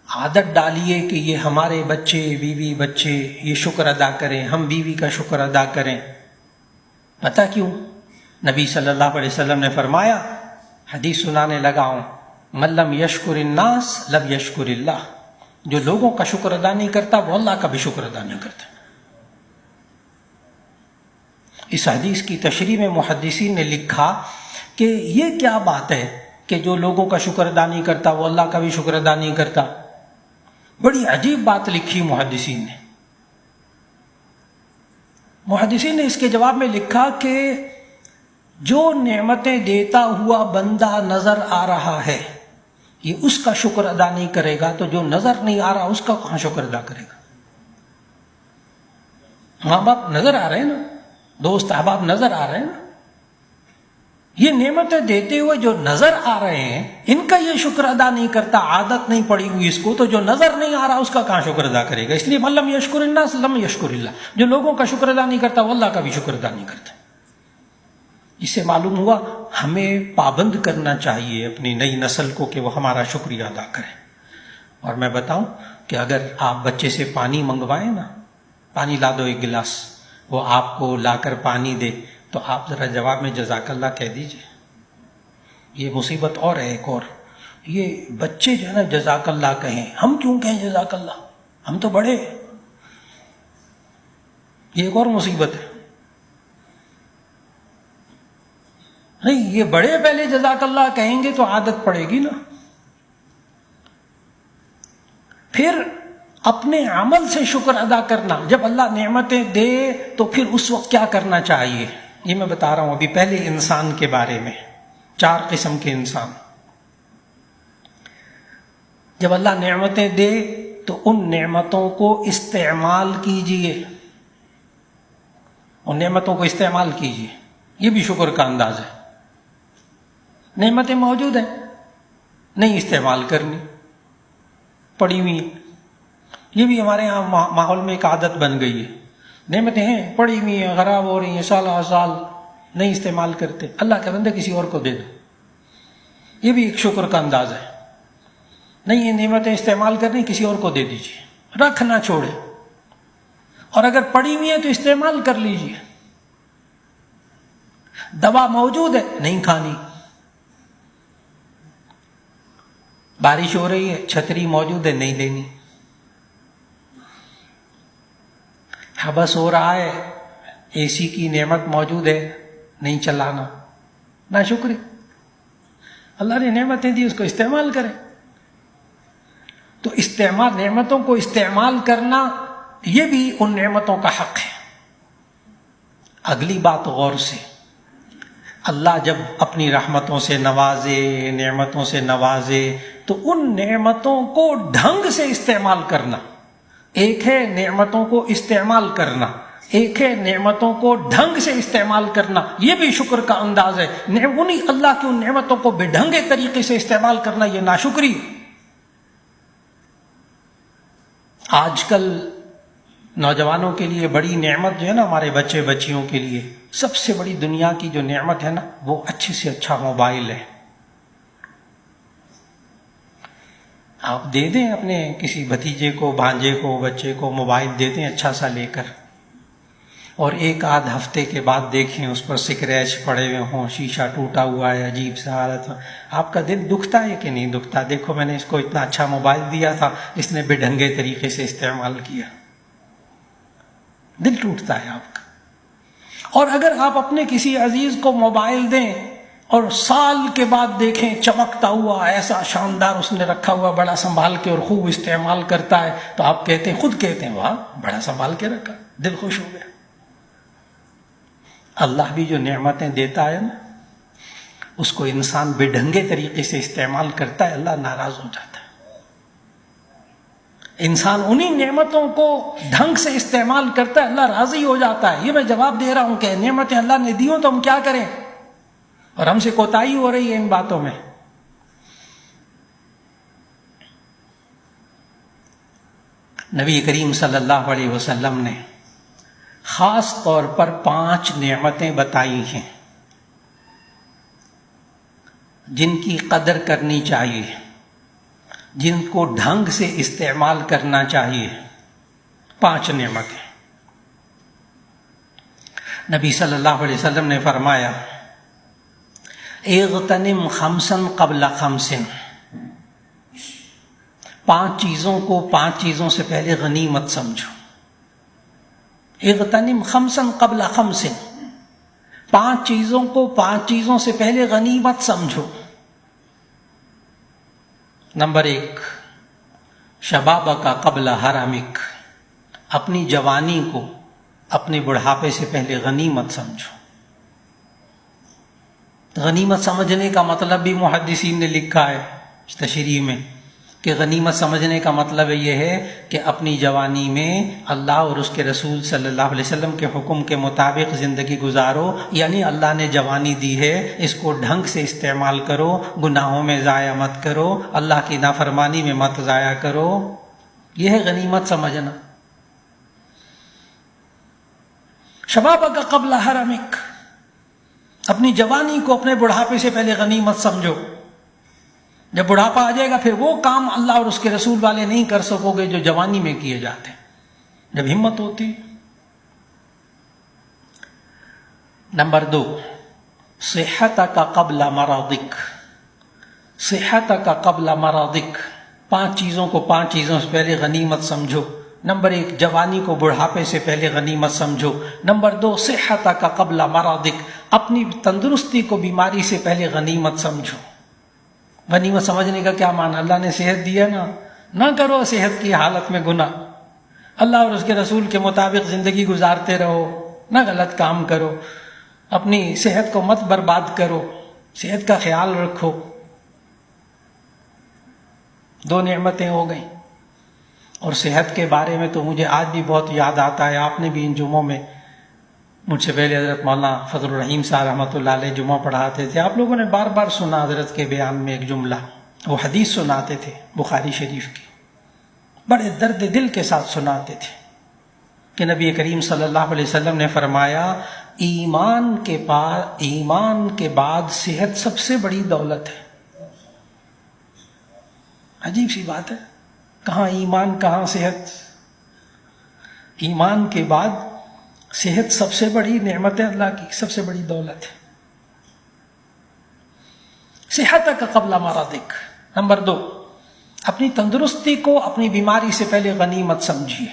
عادت ڈالیے کہ یہ ہمارے بچے، بیوی بچے یہ شکر ادا کریں، ہم بیوی کا شکر ادا کریں. پتہ کیوں؟ نبی صلی اللہ علیہ وسلم نے فرمایا، حدیث سنانے لگا ہوں، من لم یشکر الناس لم یشکر اللہ. جو لوگوں کا شکر ادا نہیں کرتا وہ اللہ کا بھی شکر ادا نہیں کرتا. اس حدیث کی تشریح میں محدثین نے لکھا کہ یہ کیا بات ہے کہ جو لوگوں کا شکر ادا نہیں کرتا وہ اللہ کا بھی شکر ادا نہیں کرتا. بڑی عجیب بات لکھی محدثین نے. محدثین نے اس کے جواب میں لکھا کہ جو نعمتیں دیتا ہوا بندہ نظر آ رہا ہے یہ اس کا شکر ادا نہیں کرے گا تو جو نظر نہیں آ رہا اس کا کہاں شکر ادا کرے گا. ماں باپ نظر آ رہے ہیں نا، دوست احباب نظر آ رہے ہیں نا. یہ نعمتیں دیتے ہوئے جو نظر آ رہے ہیں ان کا یہ شکر ادا نہیں کرتا، عادت نہیں پڑی ہوئی اس کو، تو جو نظر نہیں آ رہا اس کا کہاں شکر ادا کرے گا. اس لیے من لم یشکر الناس لم یشکر اللہ. جو لوگوں کا شکر ادا نہیں کرتا وہ اللہ کا بھی شکر ادا نہیں کرتا. اس سے معلوم ہوا ہمیں پابند کرنا چاہیے اپنی نئی نسل کو کہ وہ ہمارا شکریہ ادا کرے. اور میں بتاؤں کہ اگر آپ بچے سے پانی منگوائیں نا، پانی لا دو ایک گلاس، وہ آپ کو لا کر پانی دے تو آپ ذرا جواب میں جزاک اللہ کہہ دیجئے. یہ مصیبت اور ہے ایک اور، یہ بچے جو ہے نا جزاک اللہ کہیں، ہم کیوں کہیں جزاک اللہ، ہم تو بڑے. یہ ایک اور مصیبت ہے. نہیں، یہ بڑے پہلے جزاک اللہ کہیں گے تو عادت پڑے گی نا. پھر اپنے عمل سے شکر ادا کرنا. جب اللہ نعمتیں دے تو پھر اس وقت کیا کرنا چاہیے، یہ میں بتا رہا ہوں ابھی. پہلے انسان کے بارے میں، 4 قسم کے انسان. جب اللہ نعمتیں دے تو ان نعمتوں کو استعمال کیجئے، ان نعمتوں کو استعمال کیجئے. یہ بھی شکر کا انداز ہے. نعمتیں موجود ہیں، نہیں استعمال کرنی، پڑی ہوئی ہیں. یہ بھی ہمارے ہاں ماحول میں ایک عادت بن گئی ہے. نعمتیں ہیں پڑی ہوئی ہیں، خراب ہو رہی ہیں، سال سال نہیں استعمال کرتے. اللہ کے بندے کسی اور کو دے دو. یہ بھی ایک شکر کا انداز ہے. نہیں، یہ نعمتیں استعمال کرنی، کسی اور کو دے دیجیے، رکھ نہ چھوڑے. اور اگر پڑی ہوئی ہیں تو استعمال کر لیجیے. دوا موجود ہے، نہیں کھانی. بارش ہو رہی ہے، چھتری موجود ہے، نہیں لینی. حبس ہو رہا ہے، اے سی کی نعمت موجود ہے، نہیں چلانا. ناشکری. اللہ نے نعمتیں دی، اس کو استعمال کریں. تو استعمال، نعمتوں کو استعمال کرنا یہ بھی ان نعمتوں کا حق ہے. اگلی بات غور سے، اللہ جب اپنی رحمتوں سے نوازے، نعمتوں سے نوازے تو ان نعمتوں کو ڈھنگ سے استعمال کرنا. ایک ہے نعمتوں کو استعمال کرنا، ایک ہے نعمتوں کو ڈھنگ سے استعمال کرنا. یہ بھی شکر کا انداز ہے. انہیں اللہ کی ان نعمتوں کو بے ڈھنگے طریقے سے استعمال کرنا یہ ناشکری ہے. آج کل نوجوانوں کے لیے بڑی نعمت جو ہے نا، ہمارے بچے بچیوں کے لیے سب سے بڑی دنیا کی جو نعمت ہے نا، وہ اچھے سے اچھا موبائل ہے۔ آپ دے دیں اپنے کسی بھتیجے کو، بھانجے کو، بچے کو موبائل دے دیں اچھا سا لے کر، اور ایک آدھ ہفتے کے بعد دیکھیں اس پر سکریچ پڑے ہوئے ہوں، شیشہ ٹوٹا ہوا ہے، عجیب سا حالت، آپ کا دل دکھتا ہے کہ نہیں دکھتا؟ دیکھو میں نے اس کو اتنا اچھا موبائل دیا تھا، اس نے بے ڈھنگے طریقے سے استعمال کیا، دل ٹوٹتا ہے آپ کا۔ اور اگر آپ اپنے کسی عزیز کو موبائل دیں اور سال کے بعد دیکھیں چمکتا ہوا ایسا شاندار اس نے رکھا ہوا بڑا سنبھال کے اور خوب استعمال کرتا ہے، تو آپ کہتے ہیں، خود کہتے ہیں، واہ بڑا سنبھال کے رکھا، دل خوش ہو گیا۔ اللہ بھی جو نعمتیں دیتا ہے نا، اس کو انسان بے ڈھنگے طریقے سے استعمال کرتا ہے، اللہ ناراض ہو جاتا ہے۔ انسان انہی نعمتوں کو ڈھنگ سے استعمال کرتا ہے، اللہ راضی ہو جاتا ہے۔ یہ میں جواب دے رہا ہوں کہ نعمتیں اللہ نے دی ہوں تو ہم کیا کریں، اور ہم سے کوتاہی ہو رہی ہے ان باتوں میں۔ نبی کریم صلی اللہ علیہ وسلم نے خاص طور پر 5 نعمتیں بتائی ہیں جن کی قدر کرنی چاہیے، جن کو ڈھنگ سے استعمال کرنا چاہیے۔ 5 نعمتیں نبی صلی اللہ علیہ وسلم نے فرمایا، اغتنم خمسا قبل خمس، 5 چیزوں کو 5 چیزوں سے پہلے غنیمت سمجھو۔ اغتنم خمسا قبل خمس، 5 چیزوں کو 5 چیزوں سے پہلے غنیمت سمجھو۔ نمبر 1، شبابک قبل حرمک، اپنی جوانی کو اپنے بڑھاپے سے پہلے غنیمت سمجھو۔ غنیمت سمجھنے کا مطلب بھی محدثین نے لکھا ہے تشریح میں کہ غنیمت سمجھنے کا مطلب یہ ہے کہ اپنی جوانی میں اللہ اور اس کے رسول صلی اللہ علیہ وسلم کے حکم کے مطابق زندگی گزارو، یعنی اللہ نے جوانی دی ہے، اس کو ڈھنگ سے استعمال کرو، گناہوں میں ضائع مت کرو، اللہ کی نافرمانی میں مت ضائع کرو۔ یہ ہے غنیمت سمجھنا۔ شبابک قبل حرمک، اپنی جوانی کو اپنے بڑھاپے سے پہلے غنیمت سمجھو۔ جب بڑھاپا آ جائے گا پھر وہ کام اللہ اور اس کے رسول والے نہیں کر سکو گے جو جوانی میں کیے جاتے ہیں، جب ہمت ہوتی۔ نمبر 2، صحتک قبل مرضک، صحتک قبل مرضک، 5 چیزوں کو 5 چیزوں سے پہلے غنیمت سمجھو۔ نمبر 1، جوانی کو بڑھاپے سے پہلے غنیمت سمجھو۔ نمبر 2، صحتک قبل مرضک، اپنی تندرستی کو بیماری سے پہلے غنیمت سمجھو۔ غنیمت سمجھنے کا کیا معنی؟ اللہ نے صحت دیا نا، نہ کرو صحت کی حالت میں گناہ، اللہ اور اس کے رسول کے مطابق زندگی گزارتے رہو، نہ غلط کام کرو، اپنی صحت کو مت برباد کرو، صحت کا خیال رکھو۔ 2 نعمتیں ہو گئیں۔ اور صحت کے بارے میں تو مجھے آج بھی بہت یاد آتا ہے، آپ نے بھی ان جمعوں میں مجھ سے پہلے حضرت مولانا فضل الرحیم صاحب رحمۃ اللہ علیہ جمعہ پڑھاتے تھے، آپ لوگوں نے بار بار سنا حضرت کے بیان میں ایک جملہ، وہ حدیث سناتے تھے بخاری شریف کی، بڑے درد دل کے ساتھ سناتے تھے کہ نبی کریم صلی اللہ علیہ وسلم نے فرمایا، ایمان کے بعد صحت سب سے بڑی دولت ہے۔ عجیب سی بات ہے، کہاں ایمان کہاں صحت؟ ایمان کے بعد صحت سب سے بڑی نعمت ہے، اللہ کی سب سے بڑی دولت ہے۔ صحتک قبل مرضک۔ نمبر 2، اپنی تندرستی کو اپنی بیماری سے پہلے غنیمت سمجھیے۔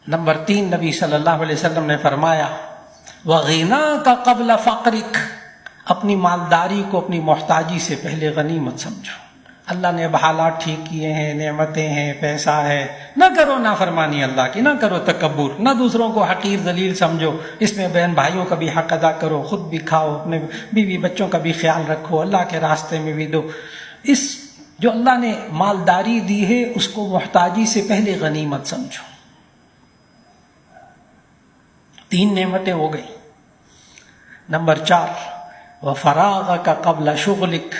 نمبر 3، نبی صلی اللہ علیہ وسلم نے فرمایا، وغناک قبل فقرک، اپنی مالداری کو اپنی محتاجی سے پہلے غنیمت سمجھو۔ اللہ نے اب حالات ٹھیک کیے ہیں، نعمتیں ہیں، پیسہ ہے، نہ کرو نافرمانی اللہ کی، نہ کرو تکبر، نہ دوسروں کو حقیر ذلیل سمجھو، اس میں بہن بھائیوں کا بھی حق ادا کرو، خود بھی کھاؤ، اپنے بیوی بچوں کا بھی خیال رکھو، اللہ کے راستے میں بھی دو۔ اس جو اللہ نے مالداری دی ہے اس کو محتاجی سے پہلے غنیمت سمجھو۔ 3 نعمتیں ہو گئی۔ نمبر 4، وفراغک قبل شغلک،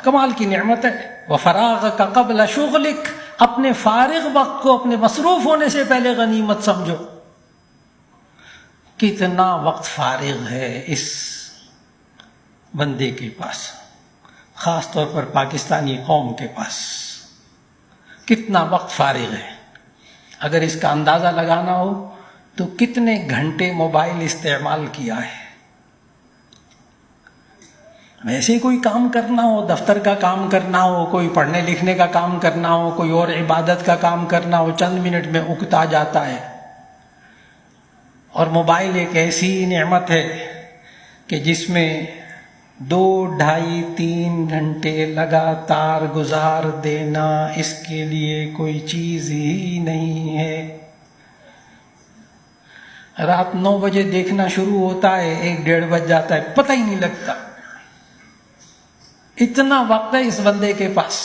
کمال کی نعمت ہے، وفراغک قبل شغلک، اپنے فارغ وقت کو اپنے مصروف ہونے سے پہلے غنیمت سمجھو۔ کتنا وقت فارغ ہے اس بندے کے پاس، خاص طور پر پاکستانی قوم کے پاس کتنا وقت فارغ ہے۔ اگر اس کا اندازہ لگانا ہو تو کتنے گھنٹے موبائل استعمال کیا ہے۔ ویسے کوئی کام کرنا ہو، دفتر کا کام کرنا ہو، کوئی پڑھنے لکھنے کا کام کرنا ہو، کوئی اور عبادت کا کام کرنا ہو، چند منٹ میں اکتا جاتا ہے۔ اور موبائل ایک ایسی نعمت ہے کہ جس میں 2، 2.5، 3 گھنٹے لگاتار گزار دینا اس کے لیے کوئی چیز ہی نہیں ہے۔ رات 9 بجے دیکھنا شروع ہوتا ہے، 1، 1:30 بج جاتا ہے، پتہ ہی نہیں لگتا۔ اتنا وقت ہے اس بندے کے پاس۔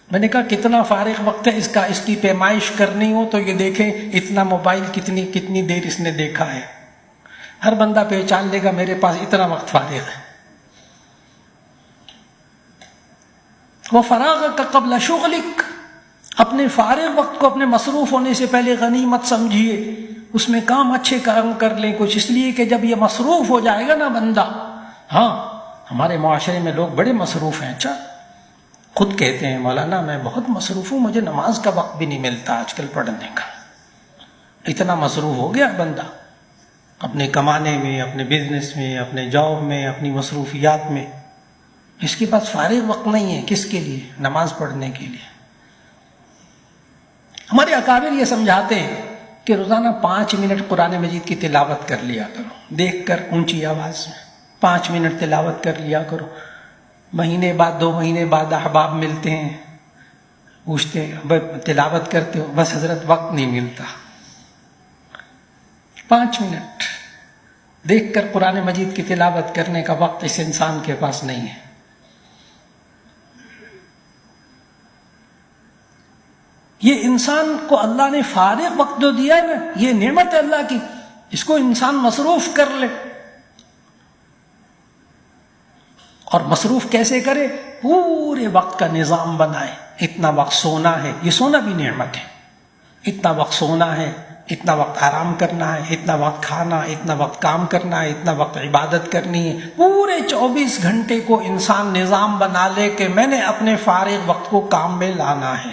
میں نے کہا کتنا فارغ وقت ہے اس کا، اس کی پیمائش کرنی ہو تو یہ دیکھیں اتنا موبائل کتنی دیر اس نے دیکھا ہے۔ ہر بندہ پہچان لے گا میرے پاس اتنا وقت فارغ ہے۔ وَفَرَاغَكَ قَبْلَ شُغْلِكَ، اپنے فارغ وقت کو اپنے مصروف ہونے سے پہلے غنیمت سمجھیے، اس میں کام اچھے کام کر لیں کچھ، اس لیے کہ جب یہ مصروف ہو جائے گا نا بندہ، ہاں ہمارے معاشرے میں لوگ بڑے مصروف ہیں، اچھا خود کہتے ہیں مولانا میں بہت مصروف ہوں، مجھے نماز کا وقت بھی نہیں ملتا آج کل پڑھنے کا۔ اتنا مصروف ہو گیا بندہ اپنے کمانے میں، اپنے بزنس میں، اپنے جاب میں، اپنی مصروفیات میں، اس کے پاس فارغ وقت نہیں ہے کس کے لیے؟ نماز پڑھنے کے لیے۔ ہمارے اکابر یہ سمجھاتے ہیں کہ روزانہ 5 منٹ قرآن مجید کی تلاوت کر لیا کرو، دیکھ کر اونچی آواز میں 5 منٹ تلاوت کر لیا کرو۔ مہینے بعد 2 مہینے بعد احباب ملتے ہیں، پوچھتے ہیں تلاوت کرتے ہو؟ بس حضرت وقت نہیں ملتا۔ 5 منٹ دیکھ کر قرآن مجید کی تلاوت کرنے کا وقت اس انسان کے پاس نہیں ہے۔ یہ انسان کو اللہ نے فارغ وقت جو دیا ہے نا، یہ نعمت ہے اللہ کی، اس کو انسان مصروف کر لے۔ اور مصروف کیسے کرے؟ پورے وقت کا نظام بنائے۔ اتنا وقت سونا ہے، یہ سونا بھی نعمت ہے، اتنا وقت سونا ہے، اتنا وقت آرام کرنا ہے، اتنا وقت کھانا، اتنا وقت کام کرنا ہے، اتنا وقت عبادت کرنی ہے۔ پورے 24 گھنٹے کو انسان نظام بنا لے کہ میں نے اپنے فارغ وقت کو کام میں لانا ہے۔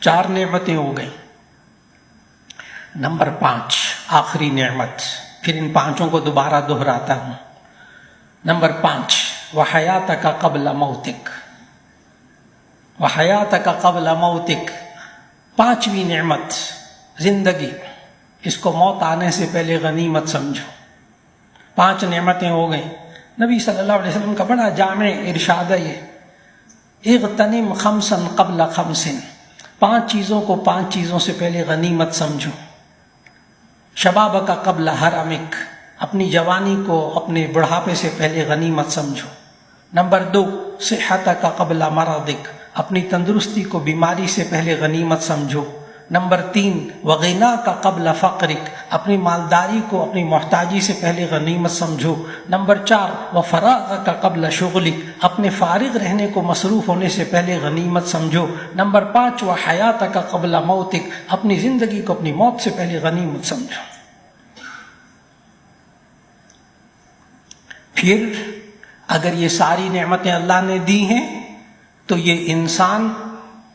4 نعمتیں ہو گئیں۔ نمبر 5 آخری نعمت، پھر ان 5 کو دوبارہ دہراتا ہوں۔ نمبر 5 وحیاتک قبل موتک، وحیاتک قبل موتک، 5ویں نعمت زندگی، اس کو موت آنے سے پہلے غنیمت سمجھو۔ 5 نعمتیں ہو گئیں۔ نبی صلی اللہ علیہ وسلم کا بڑا جامع ارشاد ہے یہ، اغتنم 5 قبل 5، 5 چیزوں کو 5 چیزوں سے پہلے غنیمت سمجھو۔ شبابک قبل حرمک، اپنی جوانی کو اپنے بڑھاپے سے پہلے غنیمت سمجھو۔ نمبر 2 صحتک قبل مرضک، اپنی تندرستی کو بیماری سے پہلے غنیمت سمجھو۔ نمبر 3 وغناک قبل فقرک، اپنی مالداری کو اپنی محتاجی سے پہلے غنیمت سمجھو۔ نمبر 4 وفراغک قبل شغلک، اپنے فارغ رہنے کو مصروف ہونے سے پہلے غنیمت سمجھو۔ نمبر 5 وحیاتک قبل موتک، اپنی زندگی کو اپنی موت سے پہلے غنیمت سمجھو۔ پھر اگر یہ ساری نعمتیں اللہ نے دی ہیں تو یہ انسان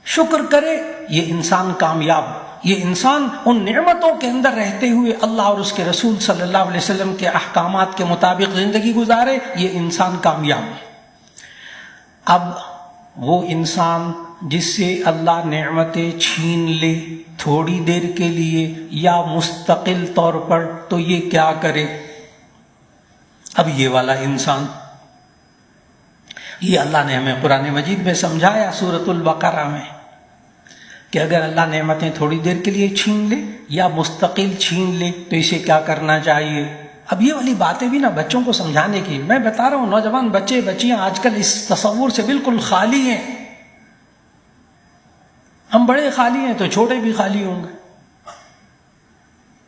شکر کرے، یہ انسان کامیاب، یہ انسان ان نعمتوں کے اندر رہتے ہوئے اللہ اور اس کے رسول صلی اللہ علیہ وسلم کے احکامات کے مطابق زندگی گزارے، یہ انسان کامیاب ہے۔ اب وہ انسان جس سے اللہ نعمتیں چھین لے تھوڑی دیر کے لیے یا مستقل طور پر، تو یہ کیا کرے؟ اب یہ والا انسان، یہ اللہ نے ہمیں قرآن مجید میں سمجھایا سورۃ البقرہ میں کہ اگر اللہ نعمتیں تھوڑی دیر کے لیے چھین لے یا مستقل چھین لے تو اسے کیا کرنا چاہیے۔ اب یہ والی باتیں بھی نا بچوں کو سمجھانے کی، میں بتا رہا ہوں نوجوان بچے بچیاں آج کل اس تصور سے بالکل خالی ہیں۔ ہم بڑے خالی ہیں تو چھوٹے بھی خالی ہوں گے۔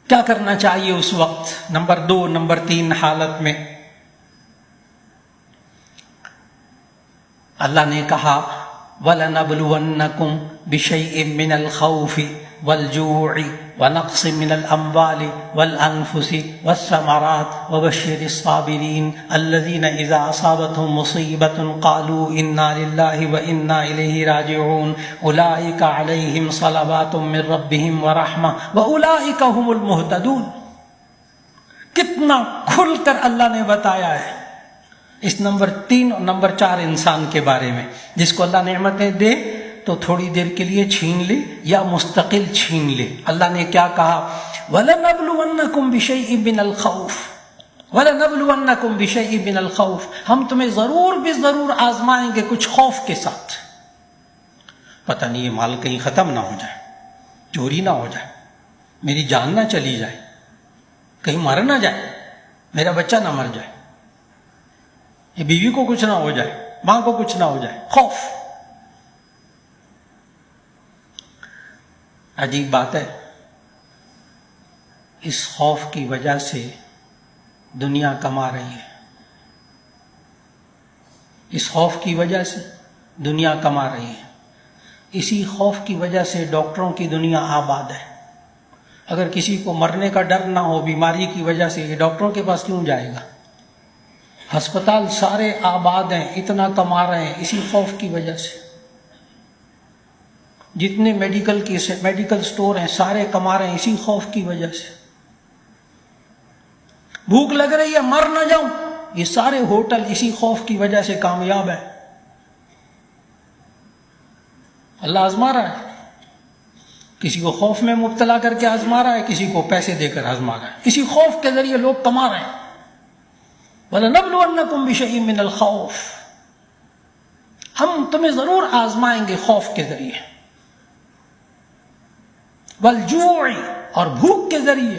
کیا کرنا چاہیے اس وقت؟ نمبر 2 نمبر 3 حالت میں اللہ نے کہا وَلَنَبْلُوَنَّكُمْ بِشَيْءٍ مِّنَ الْخَوْفِ وَالْجُوعِ وَنَقْصٍ مِّنَ الْأَمْوَالِ وَالْأَنفُسِ وَالثَّمَرَاتِ وَبَشِّرِ الصَّابِرِينَ الَّذِينَ إِذَا أَصَابَتْهُمْ مُصِيبَةٌ قَالُوا إِنَّا لِلَّهِ وَإِنَّا إِلَيْهِ راجعون أُولَئِكَ عَلَيْهِمْ صَلَوَاتٌ مِّن رَّبِّهِمْ وَرَحْمَةٌ وَأُولَئِكَ هُمُ الْمُهْتَدُونَ۔ کتنا کھل کر اللہ نے بتایا ہے اس نمبر 3 اور نمبر 4 انسان کے بارے میں، جس کو اللہ نعمتیں دے تو تھوڑی دیر کے لیے چھین لے یا مستقل چھین لے۔ اللہ نے کیا کہا؟ وَلَنَبْلُوَنَّكُمْ بِشَيْءٍ مِّنَ الْخَوْفِ وَلَنَبْلُوَنَّكُمْ بِشَيْءٍ مِّنَ الْخَوْفِ، ہم تمہیں ضرور آزمائیں گے کچھ خوف کے ساتھ۔ پتہ نہیں یہ مال کہیں ختم نہ ہو جائے، چوری نہ ہو جائے، میری جان نہ چلی جائے، کہیں مر نہ جائے، میرا بچہ نہ مر جائے، یہ بیوی کو کچھ نہ ہو جائے، ماں کو کچھ نہ ہو جائے، خوف۔ عجیب بات ہے، اس خوف کی وجہ سے دنیا کما رہی ہے، اس خوف کی وجہ سے دنیا کما رہی ہے، اسی خوف کی وجہ سے ڈاکٹروں کی دنیا آباد ہے۔ اگر کسی کو مرنے کا ڈر نہ ہو بیماری کی وجہ سے، یہ ڈاکٹروں کے پاس کیوں جائے گا؟ ہسپتال سارے آباد ہیں، اتنا کما رہے ہیں اسی خوف کی وجہ سے۔ جتنے میڈیکل سٹور ہیں سارے کما رہے ہیں اسی خوف کی وجہ سے۔ بھوک لگ رہی ہے مر نہ جاؤں، یہ سارے ہوٹل اسی خوف کی وجہ سے کامیاب ہیں۔ اللہ آزما رہا ہے، کسی کو خوف میں مبتلا کر کے آزما رہا ہے، کسی کو پیسے دے کر آزما رہا ہے، اسی خوف کے ذریعے لوگ کما رہے ہیں۔ وَلَنَبْلُوَنَّكُمْ بِشَيْءٍ مِّنَ الْخَوْفِ، ہم تمہیں ضرور آزمائیں گے خوف کے ذریعے، وَالْجُوعِ اور بھوک کے ذریعے،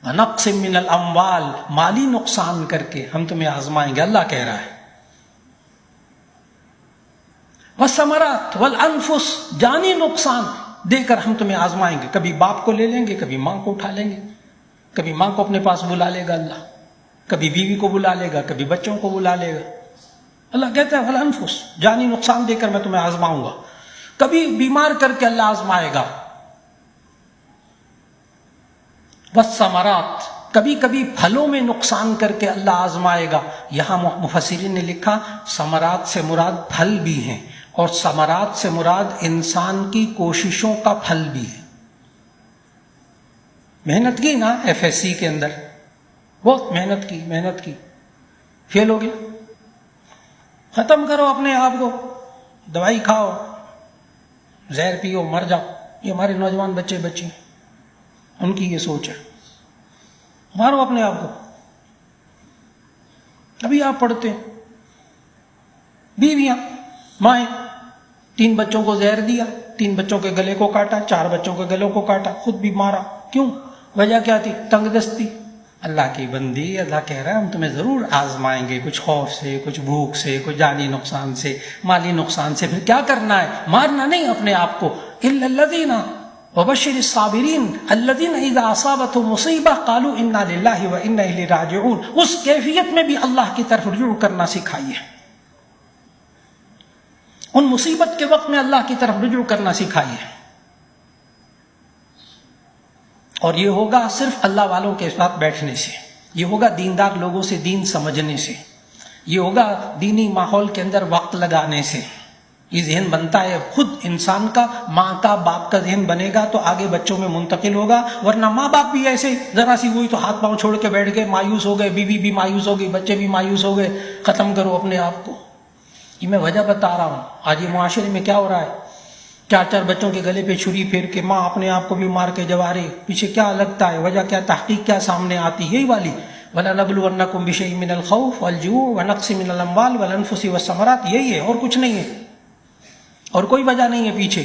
وَنَقْصٍ مِّنَ الْأَمْوَالِ مالی نقصان کر کے ہم تمہیں آزمائیں گے، اللہ کہہ رہا ہے، وَالثَّمَرَاتِ وَالْأَنفُسِ جانی نقصان دے کر ہم تمہیں آزمائیں گے۔ کبھی باپ کو لے لیں گے، کبھی ماں کو اٹھا لیں گے، کبھی ماں کو اپنے پاس بلا لے گا اللہ، کبھی بیوی کو بلا لے گا، کبھی بچوں کو بلا لے گا۔ اللہ کہتا ہے وَالْأَنفُسِ جانی نقصان دے کر میں تمہیں آزماؤں گا، کبھی بیمار کر کے اللہ آزمائے گا، وَالثَّمَرَاتِ کبھی کبھی پھلوں میں نقصان کر کے اللہ آزمائے گا۔ یہاں مفسرین نے لکھا ثمرات سے مراد پھل بھی ہیں، اور ثمرات سے مراد انسان کی کوششوں کا پھل بھی ہے۔ محنت کی نا FSC کے اندر، بہت محنت کی، فیل ہو گیا، ختم کرو اپنے آپ کو، دوائی کھاؤ، زہر پیو، مر جاؤ۔ یہ ہمارے نوجوان بچے ہیں، ان کی یہ سوچ ہے، مارو اپنے آپ کو۔ ابھی آپ پڑھتے ہیں، بیویاں مائیں 3 بچوں کو زہر دیا، 3 بچوں کے گلے کو کاٹا، 4 بچوں کے گلوں کو کاٹا، خود بھی مارا۔ کیوں؟ وجہ کیا تھی؟ تنگ دستی۔ اللہ کی بندی، اللہ کہہ رہا ہے ہم تمہیں ضرور آزمائیں گے، کچھ خوف سے، کچھ بھوک سے، کچھ جانی نقصان سے، مالی نقصان سے۔ پھر کیا کرنا ہے؟ مارنا نہیں اپنے آپ کو۔ الا الذین وبشر الصابرین الذین اذا اصابتهم مصیبہ قالوا انا للہ وانا الیہ راجعون۔ اس کیفیت میں بھی اللہ کی طرف رجوع کرنا سکھائیے، ان مصیبت کے وقت میں اللہ کی طرف رجوع کرنا سکھائیے۔ اور یہ ہوگا صرف اللہ والوں کے ساتھ بیٹھنے سے، یہ ہوگا دیندار لوگوں سے دین سمجھنے سے، یہ ہوگا دینی ماحول کے اندر وقت لگانے سے۔ یہ ذہن بنتا ہے خود انسان کا، ماں کا، باپ کا ذہن بنے گا تو آگے بچوں میں منتقل ہوگا۔ ورنہ ماں باپ بھی ایسے ذرا سی ہوئی تو ہاتھ پاؤں چھوڑ کے بیٹھ گئے، مایوس ہو گئے، بیوی بھی مایوس ہو گئی، بچے بھی مایوس ہو گئے۔ ختم کرو اپنے آپ کو۔ یہ میں وجہ بتا رہا ہوں، آج یہ معاشرے میں کیا ہو رہا ہے، 4 بچوں کے گلے پہ چھری پھیر کے ماں اپنے آپ کو بھی مار کے جوا رہی۔ پیچھے کیا لگتا ہے، وجہ کیا، تحقیق کیا سامنے آتی؟ یہی والی وَلَنَبْلُوَنَّكُمْ بِشَيْءٍ مِّنَ الْخَوْفِ وَالْجُوعِ وَنَقْصٍ مِّنَ الْأَمْوَالِ وَالْأَنفُسِ وَالثَّمَرَاتِ، یہی ہے، اور کچھ نہیں ہے، اور کوئی وجہ نہیں ہے پیچھے۔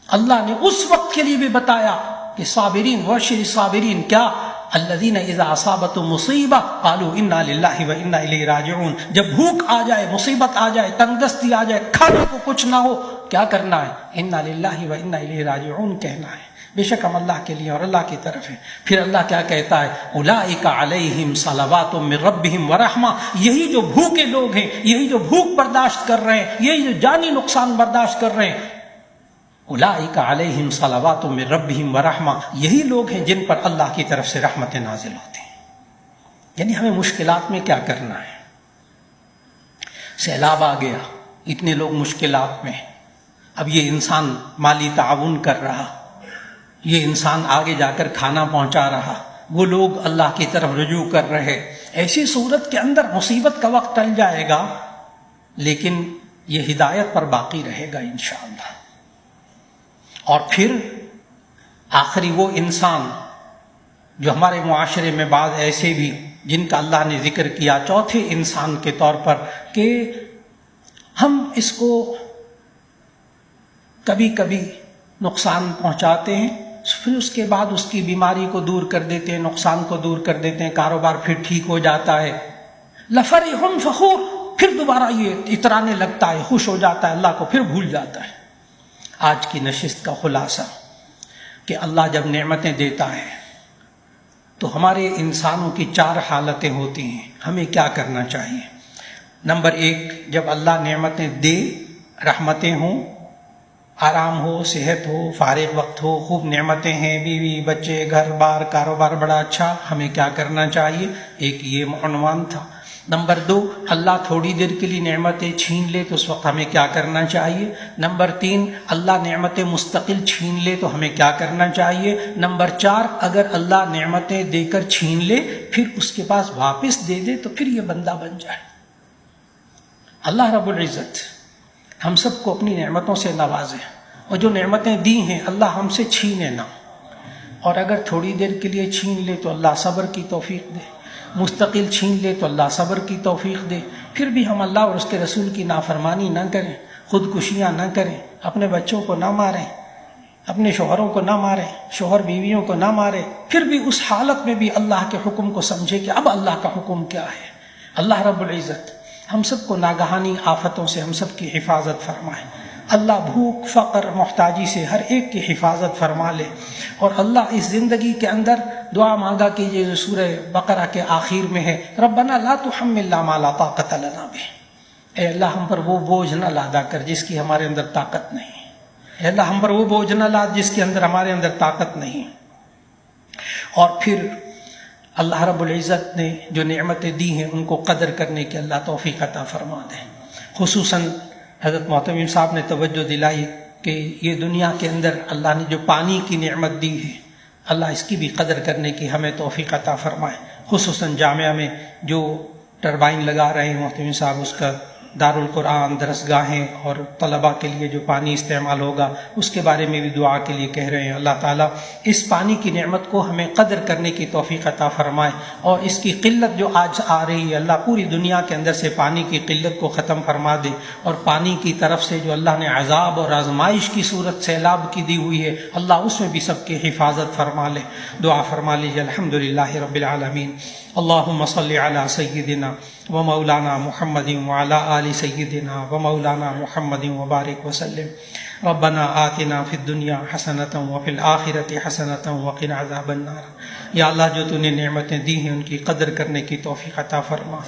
اللہ نے اس وقت کے لیے بھی بتایا کہ صابرین، وبشر الصابرین، کیا؟ الذین اذا اصابتهم مصیبہ قالوا انا للہ وانا الیہ راجعون۔ جب بھوک آ جائے، مصیبت آ جائے، تنگ دستی آ جائے، کھانے کو کچھ نہ ہو، کیا کرنا ہے؟ انا للہ وانا الیہ راجعون کہنا ہے۔ بے شک ہم اللہ کے لیے اور اللہ کی طرف ہیں۔ پھر اللہ کیا کہتا ہے؟ اولئک علیہم صلوات من ربہم ورحمہ، یہی جو بھوکے لوگ ہیں، یہی جو بھوک برداشت کر رہے ہیں، یہی جو جانی نقصان برداشت کر رہے ہیں، اولئک علیہم صلوات من ربہم ورحمہ، یہی لوگ ہیں جن پر اللہ کی طرف سے رحمتیں نازل ہوتی ہیں۔ یعنی ہمیں مشکلات میں کیا کرنا ہے؟ سیلاب آ گیا، اتنے لوگ مشکلات میں، اب یہ انسان مالی تعاون کر رہا، یہ انسان آگے جا کر کھانا پہنچا رہا، وہ لوگ اللہ کی طرف رجوع کر رہے، ایسی صورت کے اندر مصیبت کا وقت ٹل جائے گا، لیکن یہ ہدایت پر باقی رہے گا انشاءاللہ۔ اور پھر آخری وہ انسان جو ہمارے معاشرے میں بعض ایسے بھی جن کا اللہ نے ذکر کیا چوتھے انسان کے طور پر کہ ہم اس کو کبھی کبھی نقصان پہنچاتے ہیں، پھر اس کے بعد اس کی بیماری کو دور کر دیتے ہیں، نقصان کو دور کر دیتے ہیں، کاروبار پھر ٹھیک ہو جاتا ہے، لفرح فخور، پھر دوبارہ یہ اترانے لگتا ہے، خوش ہو جاتا ہے، اللہ کو پھر بھول جاتا ہے۔ آج کی نشست کا خلاصہ کہ اللہ جب نعمتیں دیتا ہے تو ہمارے انسانوں کی 4 حالتیں ہوتی ہیں، ہمیں کیا کرنا چاہیے؟ نمبر 1، جب اللہ نعمتیں دے، رحمتیں ہوں، آرام ہو، صحت ہو، فارغ وقت ہو، خوب نعمتیں ہیں، بیوی بچے، گھر بار، کاروبار بڑا اچھا، ہمیں کیا کرنا چاہیے؟ ایک یہ عنوان تھا۔ نمبر 2، اللہ تھوڑی دیر کے لیے نعمتیں چھین لے تو اس وقت ہمیں کیا کرنا چاہیے؟ نمبر 3، اللہ نعمتیں مستقل چھین لے تو ہمیں کیا کرنا چاہیے؟ نمبر 4، اگر اللہ نعمتیں دے کر چھین لے پھر اس کے پاس واپس دے دے تو پھر یہ بندہ بن جائے۔ اللہ رب العزت ہم سب کو اپنی نعمتوں سے نوازے، اور جو نعمتیں دی ہیں اللہ ہم سے چھینے نہ، اور اگر تھوڑی دیر کے لیے چھین لے تو اللہ صبر کی توفیق دے، مستقل چھین لے تو اللہ صبر کی توفیق دے، پھر بھی ہم اللہ اور اس کے رسول کی نافرمانی نہ کریں، خودکشیاں نہ کریں، اپنے بچوں کو نہ ماریں، اپنے شوہروں کو نہ ماریں، شوہر بیویوں کو نہ ماریں، پھر بھی اس حالت میں بھی اللہ کے حکم کو سمجھے کہ اب اللہ کا حکم کیا ہے۔ اللہ رب العزت ہم سب کو ناگہانی آفتوں سے ہم سب کی حفاظت فرمائے، اللہ بھوک فقر محتاجی سے ہر ایک کی حفاظت فرما لے، اور اللہ اس زندگی کے اندر دعا مانگا کیجیے جو سورہ بقرہ کے آخر میں ہے، ربنا لا تحملنا ما لا طاقت لنا بہ، اے اللہ ہم پر وہ بوجھ نہ لادا کر جس کی ہمارے اندر طاقت نہیں، اے اللہ ہم پر وہ بوجھ نہ لاد جس کے اندر ہمارے اندر طاقت نہیں۔ اور پھر اللہ رب العزت نے جو نعمتیں دی ہیں ان کو قدر کرنے کی اللہ توفیق عطا فرما دے۔ خصوصاً حضرت محتمم صاحب نے توجہ دلائی کہ یہ دنیا کے اندر اللہ نے جو پانی کی نعمت دی ہے اللہ اس کی بھی قدر کرنے کی ہمیں توفیق عطا فرمائے۔ خصوصاً جامعہ میں جو ٹربائن لگا رہے ہیں محتمم صاحب، اس کا دارالقرآن، درسگاہیں اور طلباء کے لیے جو پانی استعمال ہوگا اس کے بارے میں بھی دعا کے لیے کہہ رہے ہیں۔ اللہ تعالیٰ اس پانی کی نعمت کو ہمیں قدر کرنے کی توفیق عطا فرمائے، اور اس کی قلت جو آج آ رہی ہے اللہ پوری دنیا کے اندر سے پانی کی قلت کو ختم فرما دے، اور پانی کی طرف سے جو اللہ نے عذاب اور آزمائش کی صورت سیلاب کی دی ہوئی ہے اللہ اس میں بھی سب کی حفاظت فرما لے۔ دعا فرما لیجیے۔ الحمدللہ رب العالمین، اللہم صلی علی سیدنا و مولانا محمد وعلی آل سیدنا و مولانا محمد وبارک وسلم۔ ربنا آتنا فی الدنیا حسنۃ وفی الآخرۃ حسنۃ وقنا عذاب النار۔ یا اللہ جو تو نے نعمتیں دی ہیں ان کی قدر کرنے کی توفیق عطا فرما،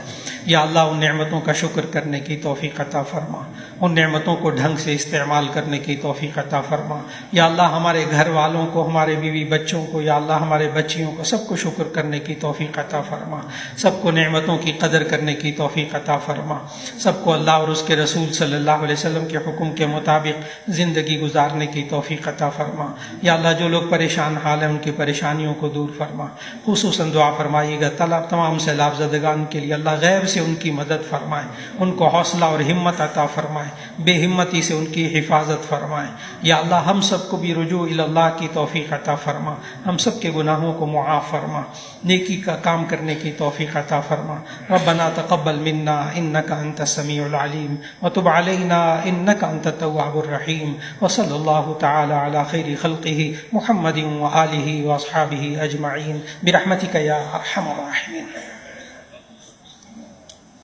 یا اللہ ان نعمتوں کا شکر کرنے کی توفیق عطا فرما، ان نعمتوں کو ڈھنگ سے استعمال کرنے کی توفیق عطا فرما۔ یا اللہ ہمارے گھر والوں کو، ہمارے بیوی بچوں کو، یا اللہ ہمارے بچیوں کو سب کو شکر کرنے کی توفیق عطا فرما، سب کو نعمتوں کی قدر کرنے کی توفیق عطا فرما، سب کو اللہ اور اس کے رسول صلی اللہ علیہ وسلم کے حکم کے مطابق زندگی گزارنے کی توفیق عطا فرما۔ یا اللہ جو لوگ پریشان حال ہیں ان کی پریشانیوں کو دور فرما۔ خصوصاً دعا فرمائیے گا تمام سیلاب زدگان کے لیے، اللہ غیب سے ان کی مدد فرمائے، ان کو حوصلہ اور ہمت عطا فرمائے، بے ہمتی سے ان کی حفاظت فرمائے۔ یا اللہ ہم سب کو بھی رجوع الی اللہ کی توفیق عطا فرما، ہم سب کے گناہوں کو معاف فرما، نیکی کا کام کرنے کی توفیق عطا فرما۔ ربنا تقبل منا انک انت السمیع العلیم وتب علینا انک انت التواب الرحیم، وصلی اللہ تعالی علی خیر خلقہ محمد وآلہ واصحابہ اجمعین برحمتک یا ارحم الراحمین۔